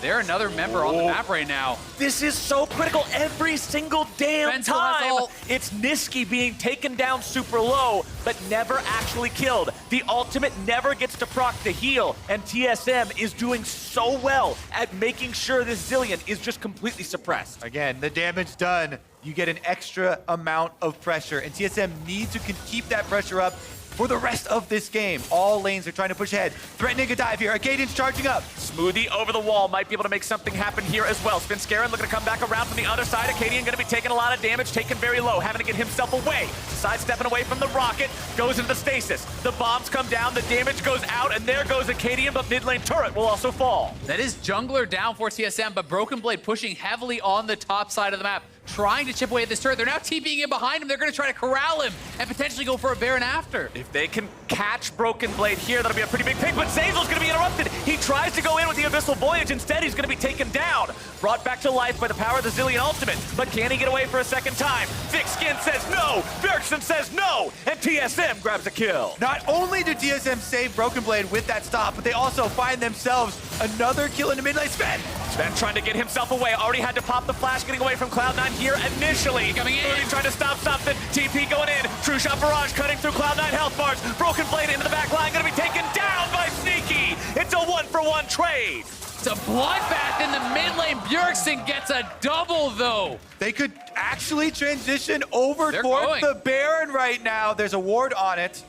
they're another member on the map right now. This is so critical every single damn Svenskeren time. It's Nisqy being taken down super low, but never actually killed. The ultimate never gets to proc the heal, and TSM is doing so well at making sure this Zilean is just completely suppressed. Again, the damage done. You get an extra amount of pressure, and TSM needs to keep that pressure up for the rest of this game. All lanes are trying to push ahead. Threatening a dive here. Akaadian's charging up. Smoothie over the wall might be able to make something happen here as well. Svenskeren looking to come back around from the other side. Akaadian going to be taking a lot of damage, taken very low, having to get himself away. Sidestepping away from the rocket, goes into the stasis. The bombs come down, the damage goes out, and there goes Akaadian, but mid lane turret will also fall. That is jungler down for TSM, but Broken Blade pushing heavily on the top side of the map, trying to chip away at this turret. They're now TPing in behind him. They're going to try to corral him and potentially go for a Baron after. If they can catch Broken Blade here, that'll be a pretty big pick, but Zeyzal's going to be interrupted. He tries to go in with the Abyssal Voyage. Instead, he's going to be taken down. Brought back to life by the power of the Zilean ultimate, but can he get away for a second time? Thick Skin says no. Bjergsen says no, and TSM grabs a kill. Not only did TSM save Broken Blade with that stop, but they also find themselves another kill in the mid lane. Zven trying to get himself away. Already had to pop the flash, getting away from Cloud9 here initially. Coming in. Smoothie trying to stop something. TP going in. True Shot Barrage cutting through Cloud9 health bars. Broken Blade into the back line. Going to be taken down by Sneaky. It's a 1-for-1 trade. It's a bloodbath in the mid lane. Bjergsen gets a double, though. They could actually transition over They're towards going. the Baron right now. There's a ward on it.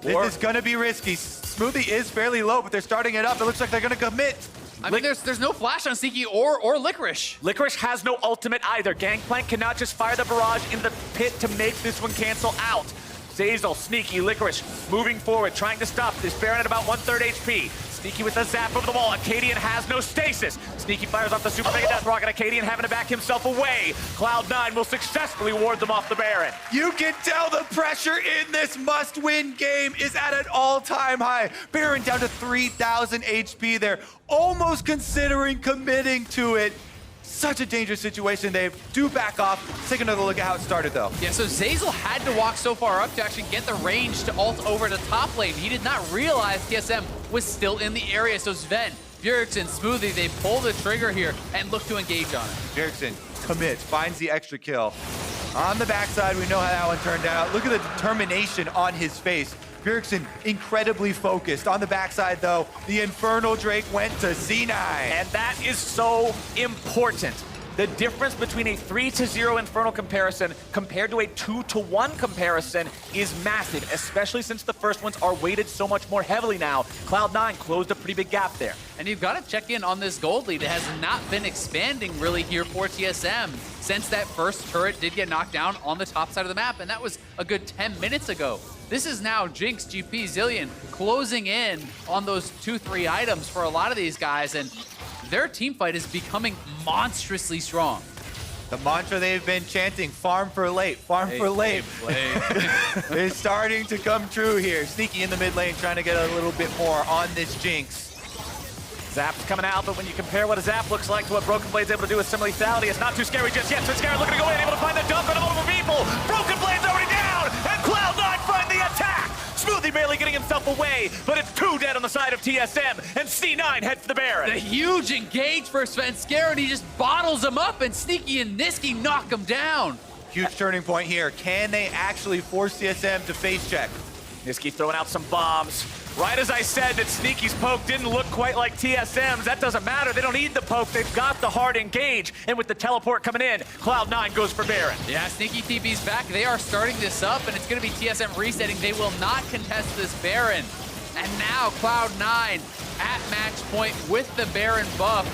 This is going to be risky. Smoothie is fairly low, but they're starting it up. It looks like they're going to commit. I mean, there's no flash on Sneaky or Licorice. Licorice has no ultimate either. Gangplank cannot just fire the barrage in the pit to make this one cancel out. Zeyzal, Sneaky, Licorice moving forward, trying to stop this Baron at about 1/3 HP. Sneaky with a zap over the wall. Akaadian has no stasis. Sneaky fires off the Super Mega Death Rocket. Akaadian having to back himself away. Cloud9 will successfully ward them off the Baron. You can tell the pressure in this must-win game is at an all-time high. Baron down to 3,000 HP there, almost considering committing to it. Such a dangerous situation. They do back off. Let's take another look at how it started, though. Yeah, so Zeyzal had to walk so far up to actually get the range to ult over to top lane. He did not realize TSM was still in the area. So Zven, Bjergsen, Smoothie, they pull the trigger here and look to engage on it. Bjergsen commits, finds the extra kill. On the backside, we know how that one turned out. Look at the determination on his face. Bjergsen incredibly focused. On the backside, though, the Infernal Drake went to C9. And that is so important. The difference between a 3-0 Infernal comparison compared to a 2-1 comparison is massive, especially since the first ones are weighted so much more heavily now. Cloud9 closed a pretty big gap there. And you've got to check in on this gold lead. It has not been expanding really here for TSM since that first turret did get knocked down on the top side of the map, and that was a good 10 minutes ago. This is now Jinx, GP, Zilean closing in on those 2-3 items for a lot of these guys, and their team fight is becoming monstrously strong. The mantra they've been chanting, farm for late, farm for late, is starting to come true here. Sneaky in the mid lane, trying to get a little bit more on this Jinx. Zap's coming out, but when you compare what a Zap looks like to what Broken Blade's able to do with some lethality, it's not too scary just yet. Svenskeren looking to go in, able to find the dump on multiple people. Broken Blade's already down, and Cloud9 find the attack. Smoothie barely getting himself away, but it's 2 dead on the side of TSM, and C9 heads for the Baron. The huge engage for Svenskeren, he just bottles him up, and Sneaky and Nisqy knock him down. Huge turning point here. Can they actually force TSM to face check? Nisqy throwing out some bombs. Right as I said that Sneaky's poke didn't look quite like TSM's, that doesn't matter. They don't need the poke. They've got the hard engage. And with the teleport coming in, Cloud9 goes for Baron. Yeah, Sneaky TP's back. They are starting this up, and it's going to be TSM resetting. They will not contest this Baron. And now Cloud9 at match point with the Baron buff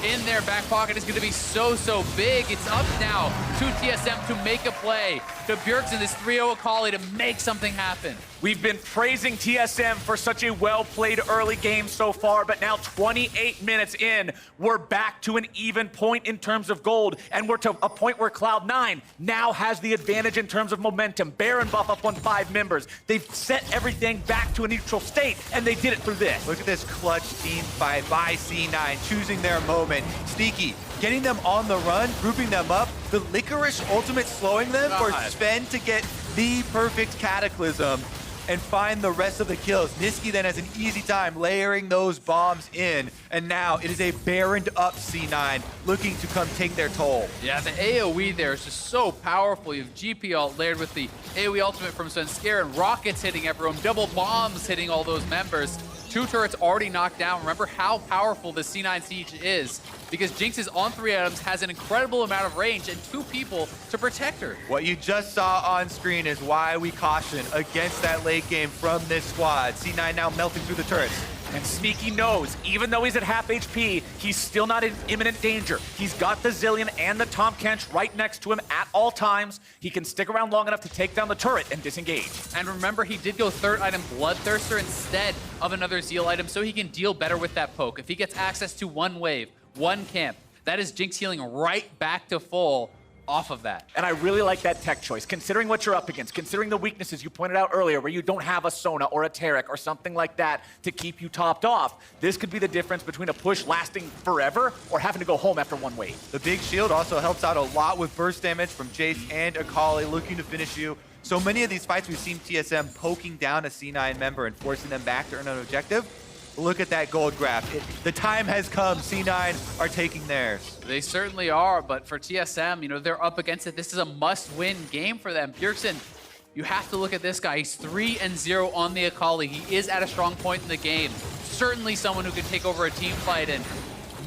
in their back pocket is going to be so big. It's up now to TSM to make a play. To Bjergsen, this 3-0 Akali to make something happen. We've been praising TSM for such a well-played early game so far, but now 28 minutes in, we're back to an even point in terms of gold, and we're to a point where Cloud9 now has the advantage in terms of momentum. Baron buff up on 5 members. They've set everything back to a neutral state, and they did it through this. Look at this clutch team fight by C9, choosing their moment. Sneaky, getting them on the run, grouping them up. The Licorice ultimate slowing them for Zven to get the perfect Cataclysm and find the rest of the kills. Nisqy then has an easy time layering those bombs in, and now it is a Baroned up C9 looking to come take their toll. Yeah, the AoE there is just so powerful. You have GP ult layered with the AoE ultimate from Svenskeren, rockets hitting everyone, double bombs hitting all those members. 2 turrets already knocked down. Remember how powerful the C9 siege is, because Jinx is on 3 items, has an incredible amount of range, and 2 people to protect her. What you just saw on screen is why we caution against that late game from this squad. C9 now melting through the turrets. And Sneaky knows, even though he's at half HP, he's still not in imminent danger. He's got the Zilean and the Tahm Kench right next to him at all times. He can stick around long enough to take down the turret and disengage. And remember, he did go 3rd item Bloodthirster instead of another Zeal item, so he can deal better with that poke. If he gets access to 1 wave, 1 camp, that is Jinx healing right back to full off of that. And I really like that tech choice, considering what you're up against, considering the weaknesses you pointed out earlier where you don't have a Sona or a Taric or something like that to keep you topped off. This could be the difference between a push lasting forever or having to go home after 1 wave. The big shield also helps out a lot with burst damage from Jayce and Akali looking to finish you. So many of these fights we've seen TSM poking down a C9 member and forcing them back to earn an objective. Look at that gold graph. The time has come. C9 are taking theirs. They certainly are, but for TSM, you know, they're up against it. This is a must-win game for them. Bjergsen, you have to look at this guy. He's 3-0 on the Akali. He is at a strong point in the game. Certainly someone who can take over a team fight and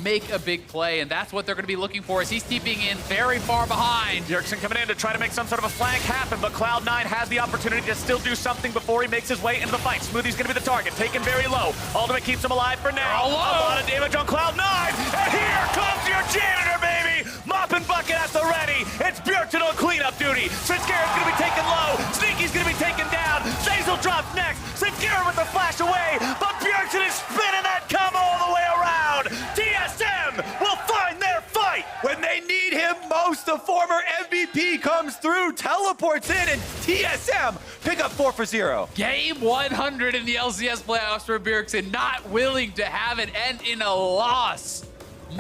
make a big play, and that's what they're going to be looking for as he's keeping in very far behind. Bjergsen coming in to try to make some sort of a flank happen, but Cloud9 has the opportunity to still do something before he makes his way into the fight. Smoothie's going to be the target, taken very low. Ultimate keeps him alive for now. A lot of damage on Cloud9, and here comes your janitor, baby! Mop and bucket at the ready. It's Bjergsen on cleanup duty. Svenskaren's going to be taken low. Sneaky's going to be taken down. Zeyzal drops next. Svenskeren with the flash away, but Bjergsen is spinning that come all the way around. TSM will find their fight. When they need him most, the former MVP comes through, teleports in, and TSM pick up 4 for 0. Game 100 in the LCS playoffs for Bjergsen, not willing to have it end in a loss.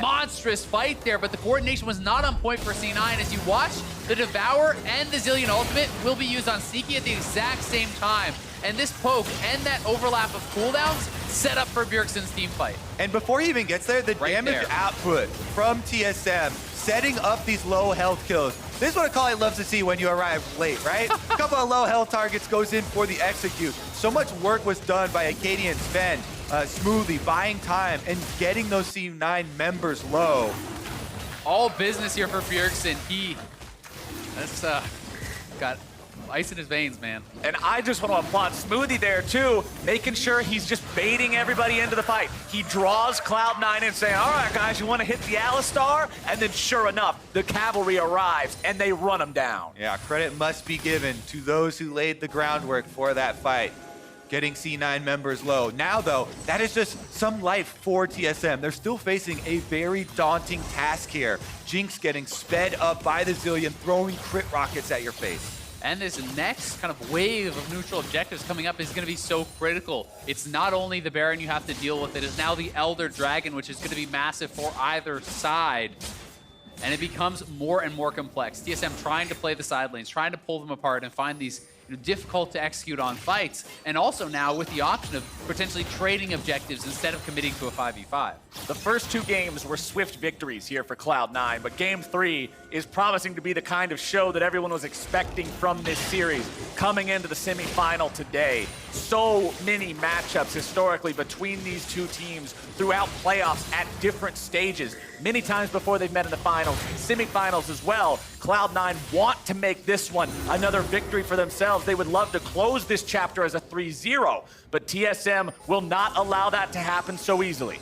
Monstrous fight there, but the coordination was not on point for C9. As you watch, the Devour and the Zilean ultimate will be used on Sneaky at the exact same time. And this poke and that overlap of cooldowns set up for Bjergsen's team fight. And before he even gets there, the damage output from TSM setting up these low health kills. This is what Akali loves to see when you arrive late, right? A couple of low health targets goes in for the execute. So much work was done by Akaadian, Zven, Smoothie, buying time and getting those C9 members low. All business here for Bjergsen. That's got ice in his veins, man. And I just want to applaud Smoothie there too, making sure he's just baiting everybody into the fight. He draws Cloud9 and saying, all right, guys, you want to hit the Alistar? And then sure enough, the cavalry arrives and they run him down. Yeah, credit must be given to those who laid the groundwork for that fight. Getting C9 members low. Now, though, that is just some life for TSM. They're still facing a very daunting task here. Jinx getting sped up by the Zilean, throwing crit rockets at your face. And this next kind of wave of neutral objectives coming up is going to be so critical. It's not only the Baron you have to deal with, it is now the Elder Dragon, which is going to be massive for either side. And it becomes more and more complex. TSM trying to play the side lanes, trying to pull them apart and find these difficult to execute on fights. And also now with the option of potentially trading objectives instead of committing to a 5v5. The first 2 games were swift victories here for Cloud9, but Game 3 is promising to be the kind of show that everyone was expecting from this series coming into the semifinal today. So many matchups historically between these 2 teams throughout playoffs at different stages. Many times before they've met in the finals, semifinals as well. Cloud9 want to make this one another victory for themselves. They would love to close this chapter as a 3-0, but TSM will not allow that to happen so easily.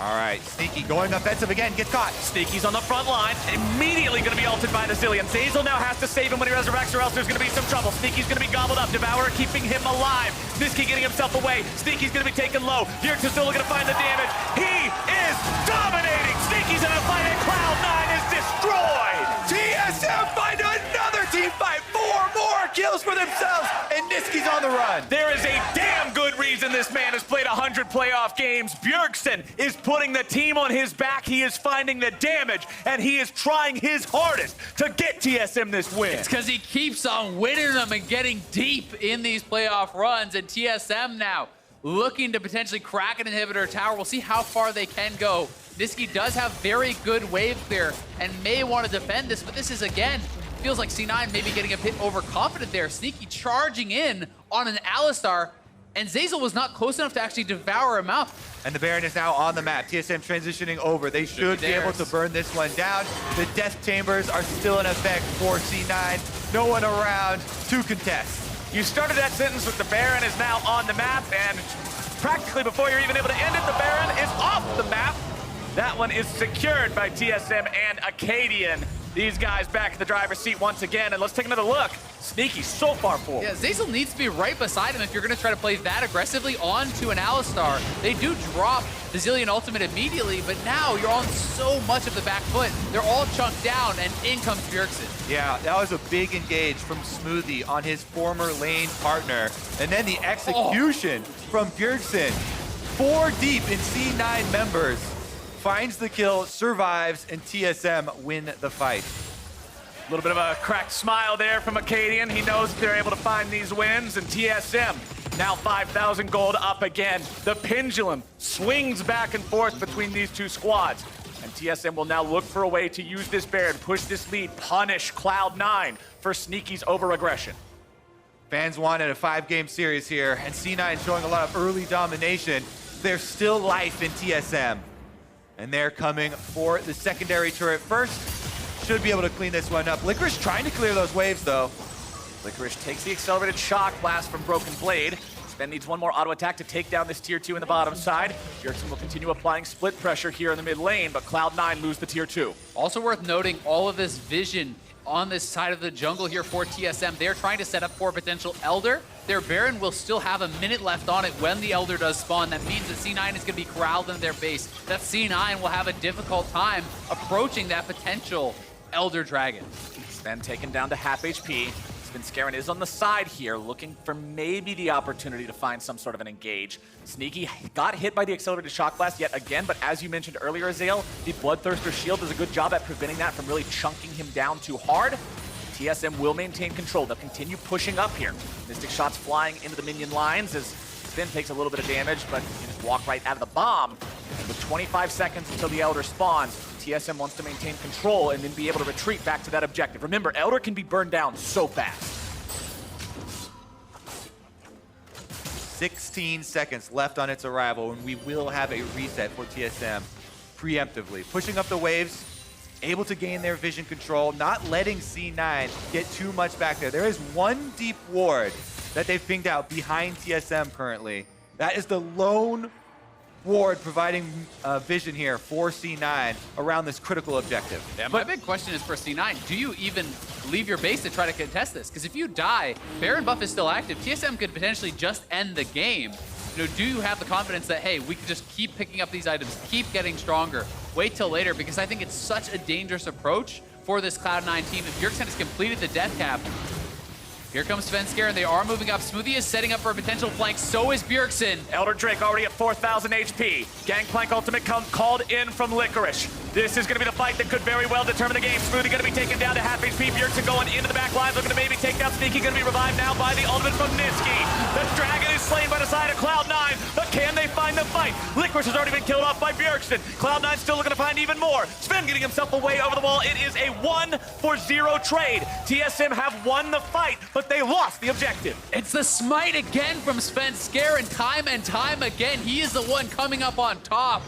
All right, Sneaky going offensive again, gets caught. Sneaky's on the front line, immediately going to be ulted by the Zilean. Zeyzal now has to save him when he resurrects, or else there's going to be some trouble. Sneaky's going to be gobbled up. Devourer keeping him alive. Nisqy getting himself away. Sneaky's going to be taken low. Bjergsen still looking to find the damage. He is dominating. Sneaky's in a fight, and Cloud9 is destroyed. TSM find another team fight. 4 more kills for themselves, and Nisqy's on the run. There is a damn good reason this man has played 100 playoff games. Bjergsen is putting the team on his back. He is finding the damage, and he is trying his hardest to get TSM this win. It's because he keeps on winning them and getting deep in these playoff runs, and TSM now looking to potentially crack an inhibitor tower. We'll see how far they can go. Nisqy does have very good wave clear and may want to defend this, but this is, again, feels like C9 maybe getting a bit overconfident there. Sneaky charging in on an Alistar, and Zeyzal was not close enough to actually devour him out. And the Baron is now on the map. TSM transitioning over. They should be able to burn this one down. The death chambers are still in effect for C9. No one around to contest. You started that sentence with the Baron is now on the map, and practically before you're even able to end it, the Baron is off the map. That one is secured by TSM and Akaadian. These guys back in the driver's seat once again, and let's take another look. Sneaky so far forward. Yeah, Zeyzal needs to be right beside him if you're going to try to play that aggressively onto an Alistar. They do drop the Zilean ultimate immediately, but now you're on so much of the back foot. They're all chunked down, and in comes Bjergsen. Yeah, that was a big engage from Smoothie on his former lane partner. And then the execution from Bjergsen. 4 deep in C9 members. Finds the kill, survives, and TSM win the fight. A little bit of a cracked smile there from Akaadian. He knows they're able to find these wins, and TSM now 5,000 gold up again. The pendulum swings back and forth between these two squads, and TSM will now look for a way to use this Baron, push this lead, punish Cloud9 for Sneaky's over-aggression. Fans wanted a 5-game series here, and C9 showing a lot of early domination. There's still life in TSM. And they're coming for the secondary turret first. Should be able to clean this one up. Licorice trying to clear those waves, though. Licorice takes the accelerated shock blast from Broken Blade. Zven needs one more auto attack to take down this tier 2 in the bottom side. Bjergsen will continue applying split pressure here in the mid lane, but Cloud9 lose the tier 2. Also worth noting, all of this vision on this side of the jungle here for TSM. They're trying to set up for a potential Elder. Their Baron will still have a minute left on it when the Elder does spawn. That means that C9 is going to be corralled in their base. That C9 will have a difficult time approaching that potential Elder Dragon. Zven taken down to half HP. Svenskeren is on the side here, looking for maybe the opportunity to find some sort of an engage. Sneaky got hit by the accelerated shock blast yet again, but as you mentioned earlier, Azael, the Bloodthirster shield does a good job at preventing that from really chunking him down too hard. TSM will maintain control. They'll continue pushing up here. Mystic shots flying into the minion lines as Zven takes a little bit of damage, but you just walk right out of the bomb. And with 25 seconds until the Elder spawns, TSM wants to maintain control and then be able to retreat back to that objective. Remember, Elder can be burned down so fast. 16 seconds left on its arrival, and we will have a reset for TSM preemptively. Pushing up the waves, able to gain their vision control, not letting C9 get too much back there. There is one deep ward that they've pinged out behind TSM currently. That is the lone ward providing vision here for C9 around this critical objective. Yeah, my big question is for C9, do you even leave your base to try to contest this? Because if you die, Baron buff is still active. TSM could potentially just end the game. You know, do you have the confidence that, hey, we can just keep picking up these items, keep getting stronger, wait till later? Because I think it's such a dangerous approach for this Cloud9 team. If Bjergsen has completed the death cap, here comes Svenskeren. They are moving up. Smoothie is setting up for a potential flank. So is Bjergsen. Elder Drake already at 4,000 HP. Gangplank ultimate called in from Licorice. This is going to be the fight that could very well determine the game. Smoothie going to be taken down to half HP. Bjergsen going into the back line, looking to maybe take down Sneaky. Going to be revived now by the ultimate from Nisqy. The dragon is slain by the side of Cloud9, but can they find the fight? Licorice has already been killed off by Bjergsen. Cloud9 still looking to find even more. Zven getting himself away over the wall. It is a 1-for-0 trade. TSM have won the fight, but they lost the objective. It's the smite again from Svenskeren, time and time again. He is the one coming up on top.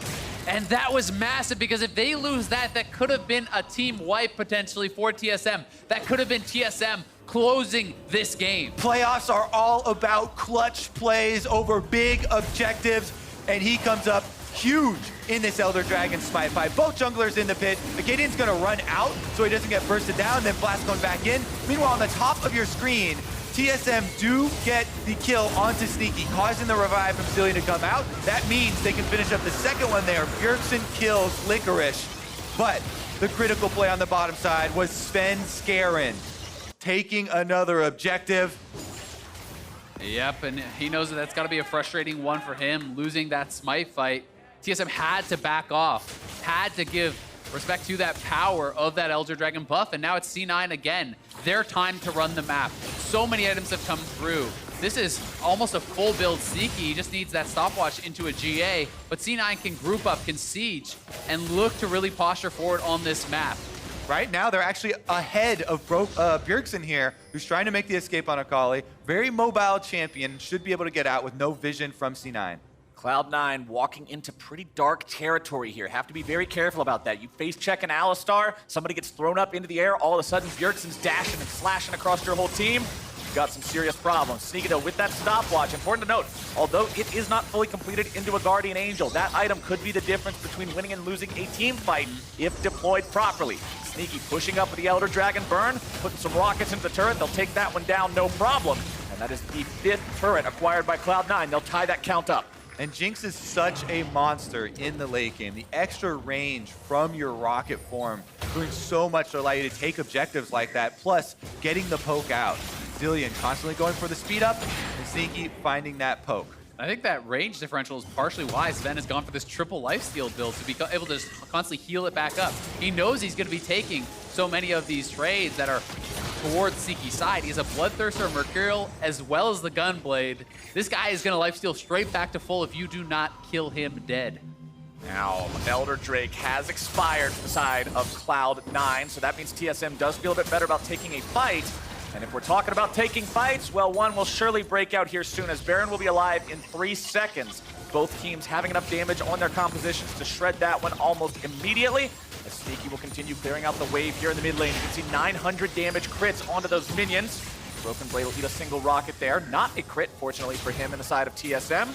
And that was massive, because if they lose that, that could have been a team wipe potentially for TSM. That could have been TSM closing this game. Playoffs are all about clutch plays over big objectives, and he comes up huge in this Elder Dragon smite fight. Both junglers in the pit. Akaadian's gonna run out so he doesn't get bursted down, then Blast going back in. Meanwhile, on the top of your screen, TSM do get the kill onto Nisqy, causing the revive from Zilean to come out. That means they can finish up the second one there. Bjergsen kills Licorice, but the critical play on the bottom side was Svenskeren taking another objective. Yep, and he knows that that's got to be a frustrating one for him, losing that smite fight. TSM had to back off, had to give respect to that power of that Elder Dragon buff, and now it's C9 again. Their time to run the map. So many items have come through. This is almost a full build Nisqy. He just needs that stopwatch into a GA, but C9 can group up, can siege, and look to really posture forward on this map. Right now, they're actually ahead of Bjergsen here, who's trying to make the escape on Akali. Very mobile champion, should be able to get out with no vision from C9. Cloud9 walking into pretty dark territory here. Have to be very careful about that. You face check an Alistar, somebody gets thrown up into the air, all of a sudden Bjergsen's dashing and slashing across your whole team. You've got some serious problems. Sneaky though with that stopwatch. Important to note, although it is not fully completed into a Guardian Angel, that item could be the difference between winning and losing a team fight if deployed properly. Sneaky pushing up with the Elder Dragon burn, putting some rockets into the turret. They'll take that one down, no problem. And that is the 5th turret acquired by Cloud9. They'll tie that count up. And Jinx is such a monster in the late game. The extra range from your rocket form doing so much to allow you to take objectives like that, plus getting the poke out. Zilean constantly going for the speed up, and Nisqy finding that poke. I think that range differential is partially why Zven has gone for this triple lifesteal build, to be able to just constantly heal it back up. He knows he's going to be taking so many of these trades that are towards Nisqy's side. He has a Bloodthirster, a Mercurial, as well as the Gunblade. This guy is going to lifesteal straight back to full if you do not kill him dead. Now, Elder Drake has expired from the side of Cloud9, so that means TSM does feel a bit better about taking a fight. And if we're talking about taking fights, well, one will surely break out here soon, as Baron will be alive in 3 seconds. Both teams having enough damage on their compositions to shred that one almost immediately. As Nisqy will continue clearing out the wave here in the mid lane. You can see 900 damage crits onto those minions. Broken Blade will eat a single rocket there. Not a crit, fortunately for him, in the side of TSM.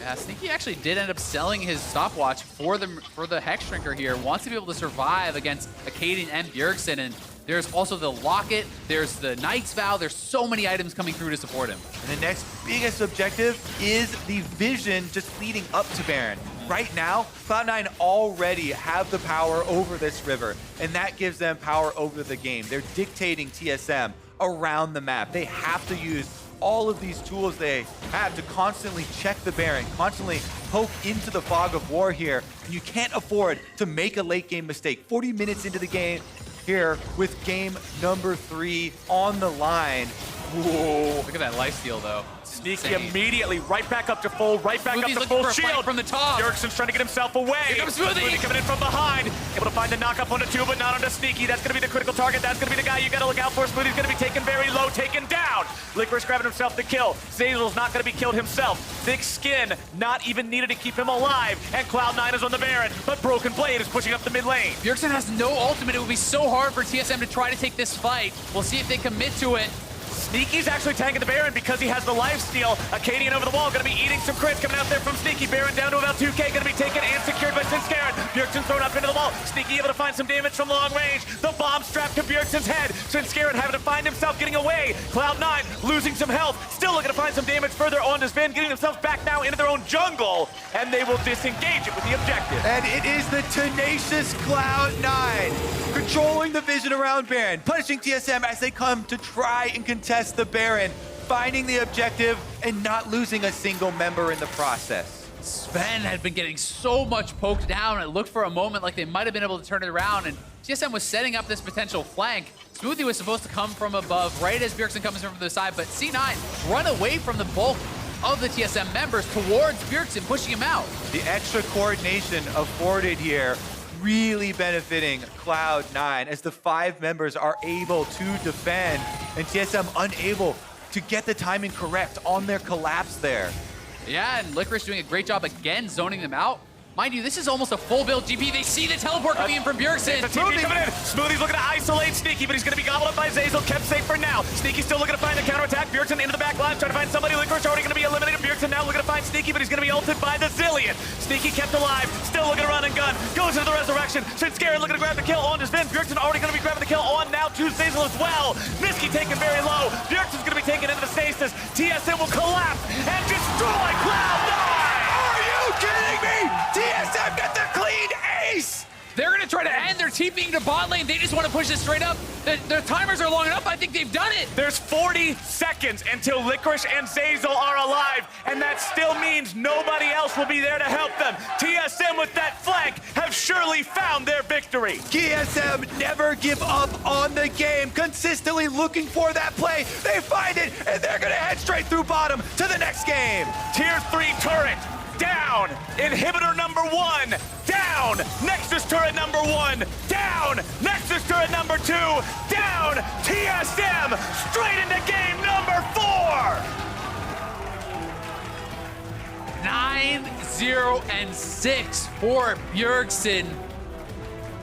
Yeah, Nisqy actually did end up selling his stopwatch for the Hex Shrinker here. Wants to be able to survive against Akaadian and Bjergsen, and there's also the Locket, there's the Knight's Vow, there's so many items coming through to support him. And the next biggest objective is the vision just leading up to Baron. Right now, Cloud9 already have the power over this river, and that gives them power over the game. They're dictating TSM around the map. They have to use all of these tools they have to constantly check the Baron, constantly poke into the fog of war here. And you can't afford to make a late game mistake. 40 minutes into the game here with game number 3 on the line. Whoa, look at that lifesteal though. Nisqy immediately right back up to full, right back Smoothie's up to full for a fight shield. from the top. Bjergsen's trying to get himself away. Here comes Smoothie. Coming in from behind. Able to find the knock up onto 2, but not onto Nisqy. That's going to be the critical target. That's going to be the guy you got to look out for. Smoothie's going to be taken very low, taken down. Licorice grabbing himself the kill. Zeyzal's not going to be killed himself. Thick skin, not even needed to keep him alive. And Cloud9 is on the Baron, but Broken Blade is pushing up the mid lane. Bjergsen has no ultimate. It would be so hard for TSM to try to take this fight. We'll see if they commit to it. Nisqy's actually tanking the Baron because he has the lifesteal. Akaadian over the wall, going to be eating some crits coming out there from Nisqy. Baron down to about 2k, going to be taken and secured by Svenskeren. Bjergsen thrown up into the wall. Nisqy able to find some damage from long range. The bomb strapped to Bjergsen's head. Svenskeren having to find himself getting away. Cloud9 losing some health. Still looking to find some damage further on to Zven, getting themselves back now into their own jungle. And they will disengage it with the objective. And it is the tenacious Cloud9 controlling the vision around Baron, punishing TSM as they come to try and contest the Baron, finding the objective and not losing a single member in the process. Zven had been getting so much poked down. It looked for a moment like they might have been able to turn it around, and TSM was setting up this potential flank. Smoothie was supposed to come from above right as Bjergsen comes in from the side, but C9 run away from the bulk of the TSM members towards Bjergsen, pushing him out. The extra coordination afforded here really benefiting Cloud9 as the 5 members are able to defend and TSM unable to get the timing correct on their collapse there. Yeah, and Licorice doing a great job again zoning them out. Mind you, this is almost a full build GP. They see the teleport coming in from Bjergsen. Smoothie coming in. Smoothie's looking to isolate Nisqy, but he's going to be gobbled up by Zeyzal. Kept safe for now. Nisqy still looking to find the counterattack. Bjergsen into the back line, trying to find somebody. Licorice already going to be eliminated. Bjergsen Bjergsen now looking to find Nisqy, but he's going to be ulted by the Zilean. Nisqy kept alive, still looking to run and gun. Goes into the resurrection. Svenskeren looking to grab the kill on to Zven. Bjergsen already going to be grabbing the kill on now to Zeyzal as well. Nisqy taken very low. Bjergsen's going to be taken into the stasis. TSM will collapse and destroy Cloud9! Are you kidding me? TSM get the clean ace! They're going to try to end their TPing to bot lane. They just want to push this straight up. Their timers are long enough. I think they've done it. There's 40 seconds until Licorice and Zeyzal are alive, and that still means nobody else will be there to help them. TSM with that flank have surely found their victory. TSM never give up on the game, consistently looking for that play. They find it, and they're going to head straight through bottom to the next game. Tier 3 turret, down. Inhibitor number 1, down. Nexus turret number 1, down. Nexus turret number 2, down. TSM straight into game number 4. 9-0-6 for Bjergsen.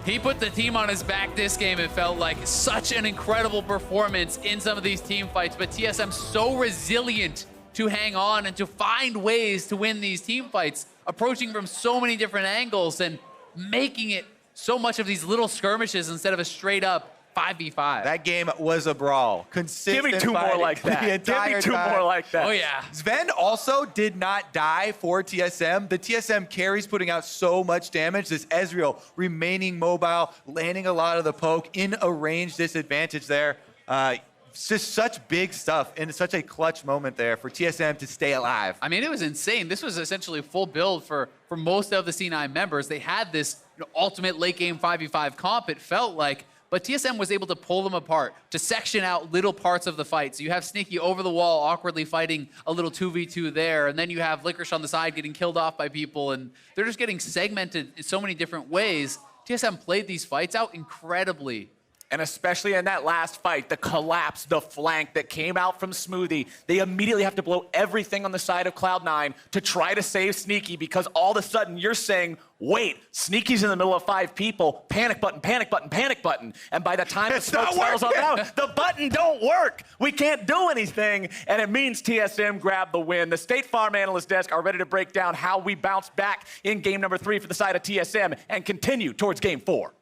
He put the team on his back this game. It felt like such an incredible performance in some of these team fights, but TSM so resilient to hang on and to find ways to win these team fights, approaching from so many different angles and making it so much of these little skirmishes instead of a straight up 5v5. That game was a brawl. Consistent. Give me 2 more like that. Give me 2 more like that. Oh yeah. Zven also did not die for TSM. The TSM carries putting out so much damage. This Ezreal remaining mobile, landing a lot of the poke in a range disadvantage there. It's just such big stuff and such a clutch moment there for TSM to stay alive. I mean, it was insane. This was essentially a full build for most of the C9 members. They had this ultimate late game 5v5 comp, it felt like, but TSM was able to pull them apart, to section out little parts of the fight. So you have Nisqy over the wall, awkwardly fighting a little 2v2 there, and then you have Licorice on the side getting killed off by people, and they're just getting segmented in so many different ways. TSM played these fights out incredibly. And especially in that last fight, the collapse, the flank that came out from Smoothie, they immediately have to blow everything on the side of Cloud9 to try to save Nisqy, because all of a sudden you're saying, wait, Sneaky's in the middle of 5 people, panic button, panic button, panic button. And by the time the smoke settles on down, the button don't work. We can't do anything, and it means TSM grabbed the win. The State Farm Analyst Desk are ready to break down how we bounce back in game number 3 for the side of TSM and continue towards game 4.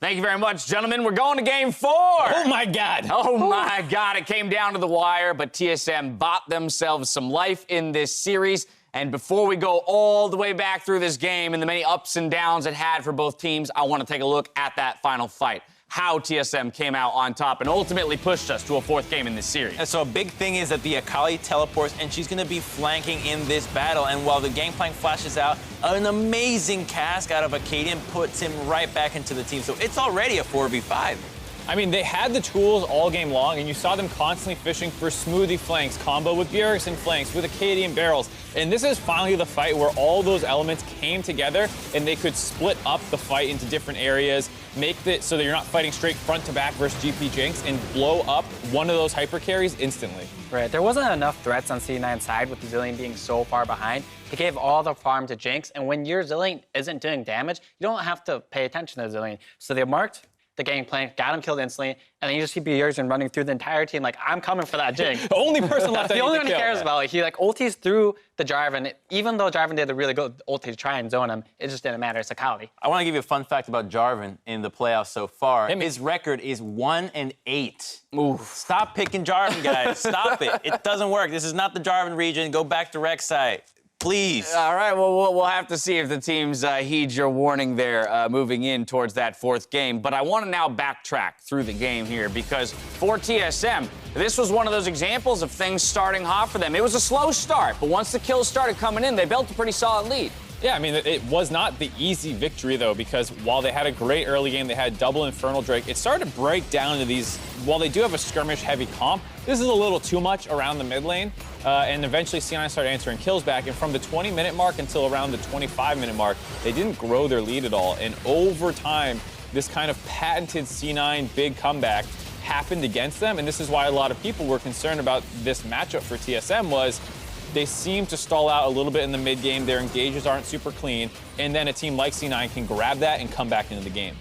Thank you very much, gentlemen. We're going to game 4. Oh, my God. Oh, my God. It came down to the wire, but TSM bought themselves some life in this series. And before we go all the way back through this game and the many ups and downs it had for both teams, I want to take a look at that final fight. How TSM came out on top and ultimately pushed us to a 4th game in this series. And so a big thing is that the Akali teleports, and she's going to be flanking in this battle. And while the Gangplank flashes out, an amazing cast out of Akaadian puts him right back into the team. So it's already a 4v5. I mean, they had the tools all game long, and you saw them constantly fishing for Smoothie flanks, combo with Bjergsen flanks, with Akaadian barrels. And this is finally the fight where all those elements came together, and they could split up the fight into different areas, make it so that you're not fighting straight front to back versus GP Jinx, and blow up one of those hyper carries instantly. Right, there wasn't enough threats on C9's side with the Zilean being so far behind. He gave all the farm to Jinx, and when your Zilean isn't doing damage, you don't have to pay attention to the Zilean. So they marked the Gangplank, got him killed instantly, and then you just see Bjergsen running through the entire team like, I'm coming for that Jinx. The only person left the only one he cares about. Like, he ultis through the Jarvan. Even though Jarvan did a really good ulti to try and zone him, it just didn't matter. It's Akali. I want to give you a fun fact about Jarvan in the playoffs so far. His record is 1-8. Oof. Stop picking Jarvan, guys. Stop it. It doesn't work. This is not the Jarvan region. Go back to Rek'Sai. Please. All right, well, we'll have to see if the teams heed your warning there moving in towards that 4th game. But I want to now backtrack through the game here, because for TSM, this was one of those examples of things starting hot for them. It was a slow start, but once the kills started coming in, they built a pretty solid lead. Yeah, I mean, it was not the easy victory, though, because while they had a great early game, they had double Infernal Drake, it started to break down into these, while they do have a skirmish-heavy comp, this is a little too much around the mid lane, and eventually C9 started answering kills back, and from the 20-minute mark until around the 25-minute mark, they didn't grow their lead at all, and over time, this kind of patented C9 big comeback happened against them, and this is why a lot of people were concerned about this matchup for TSM was they seem to stall out a little bit in the mid game. Their engages aren't super clean. And then a team like C9 can grab that and come back into the game.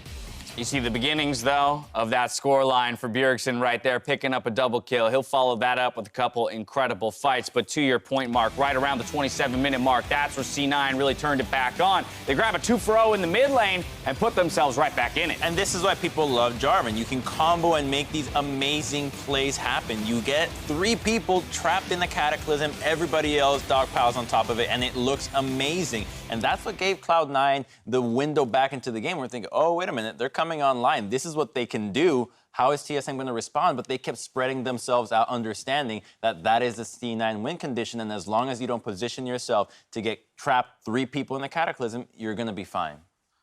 You see the beginnings, though, of that scoreline for Bjergsen right there, picking up a double kill. He'll follow that up with a couple incredible fights. But to your point, Mark, right around the 27-minute mark, that's where C9 really turned it back on. They grab a 2-for-0 in the mid lane and put themselves right back in it. And this is why people love Jarvan. You can combo and make these amazing plays happen. You get 3 people trapped in the Cataclysm, everybody else dogpiles on top of it, and it looks amazing. And that's what gave Cloud9 the window back into the game. We're thinking, oh, wait a minute, they're coming online. This is what they can do. How is TSM going to respond? But they kept spreading themselves out, understanding that that is the C9 win condition. And as long as you don't position yourself to get trapped 3 people in the Cataclysm, you're going to be fine.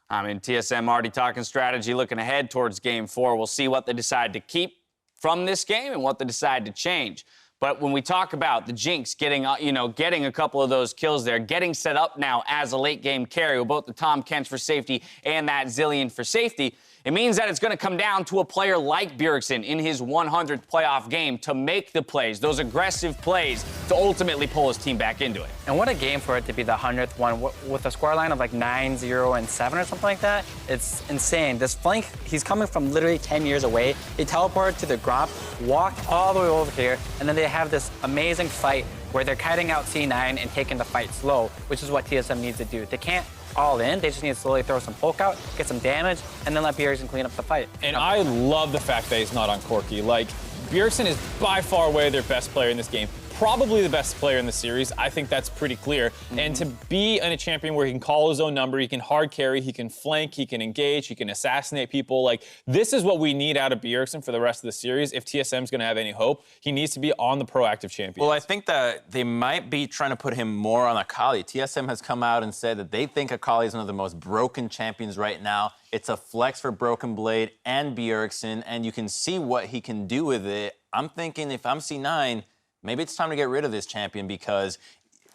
I mean, TSM already talking strategy, looking ahead towards Game 4. We'll see what they decide to keep from this game and what they decide to change. But when we talk about the Jinx getting a couple of those kills there, getting set up now as a late-game carry with both the Tahm Kench for safety and that Zilean for safety, it means that it's going to come down to a player like Bjergsen in his 100th playoff game to make the plays, those aggressive plays, to ultimately pull his team back into it. And what a game for it to be the 100th one with a scoreline of like 9-0 and 7 or something like that. It's insane. This flank, he's coming from literally 10 years away. He teleported to the Gromp, walked all the way over here, and then they have this amazing fight where they're kiting out C9 and taking the fight slow, which is what TSM needs to do. They can't all in. They just need to slowly throw some poke out, get some damage, and then let Bjergsen clean up the fight. And I love the fact that he's not on Corki. Like, Bjergsen is by far away their best player in this game. Probably the best player in the series. I think that's pretty clear. And to be in a champion where he can call his own number, he can hard carry, he can flank, he can engage, he can assassinate people. Like, this is what we need out of Bjergsen for the rest of the series. If TSM's going to have any hope, he needs to be on the proactive champion. Well, I think that they might be trying to put him more on Akali. TSM has come out and said that they think Akali is one of the most broken champions right now. It's a flex for Broken Blade and Bjergsen, and you can see what he can do with it. I'm thinking if I'm C9, maybe it's time to get rid of this champion, because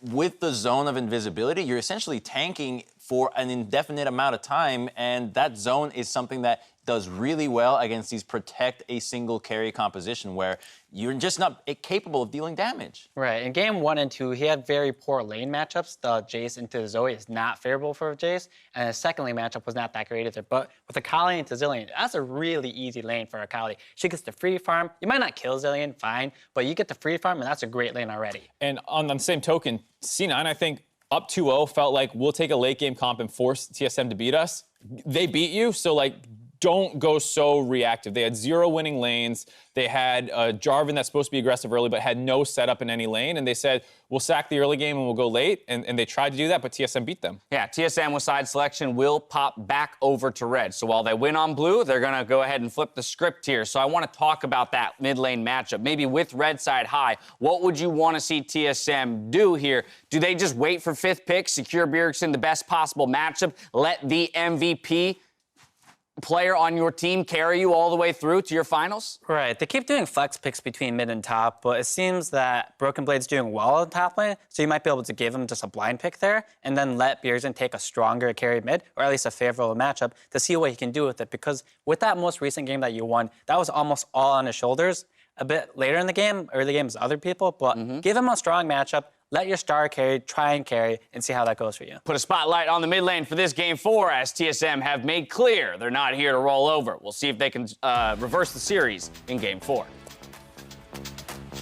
with the zone of invisibility, you're essentially tanking for an indefinite amount of time, and that zone is something that does really well against these protect a single carry composition where you're just not capable of dealing damage. Right. In game 1 and 2, he had very poor lane matchups. The Jayce into Zoe is not favorable for Jayce, and his second lane matchup was not that great either. But with Akali into Zilean, that's a really easy lane for Akali. She gets the free farm. You might not kill Zilean, fine, but you get the free farm, and that's a great lane already. And on the same token, C9, I think, up 2-0 felt like we'll take a late game comp and force TSM to beat us. They beat you, so like, don't go so reactive. They had 0 winning lanes. They had Jarvan that's supposed to be aggressive early, but had no setup in any lane. And they said, we'll sack the early game and we'll go late. And they tried to do that, but TSM beat them. Yeah, TSM with side selection will pop back over to red. So while they win on blue, they're going to go ahead and flip the script here. So I want to talk about that mid lane matchup. Maybe with red side high, what would you want to see TSM do here? Do they just wait for 5th pick, secure Bjergsen the best possible matchup, let the MVP player on your team carry you all the way through to your finals? Right. They keep doing flex picks between mid and top, but it seems that Broken Blade's doing well in top lane, so you might be able to give him just a blind pick there and then let Bjergsen take a stronger carry mid, or at least a favorable matchup, to see what he can do with it. Because with that most recent game that you won, that was almost all on his shoulders. A bit later in the game, early games, other people, but give him a strong matchup. Let your star carry, try and carry, and see how that goes for you. Put a spotlight on the mid lane for this Game 4, as TSM have made clear they're not here to roll over. We'll see if they can reverse the series in Game 4.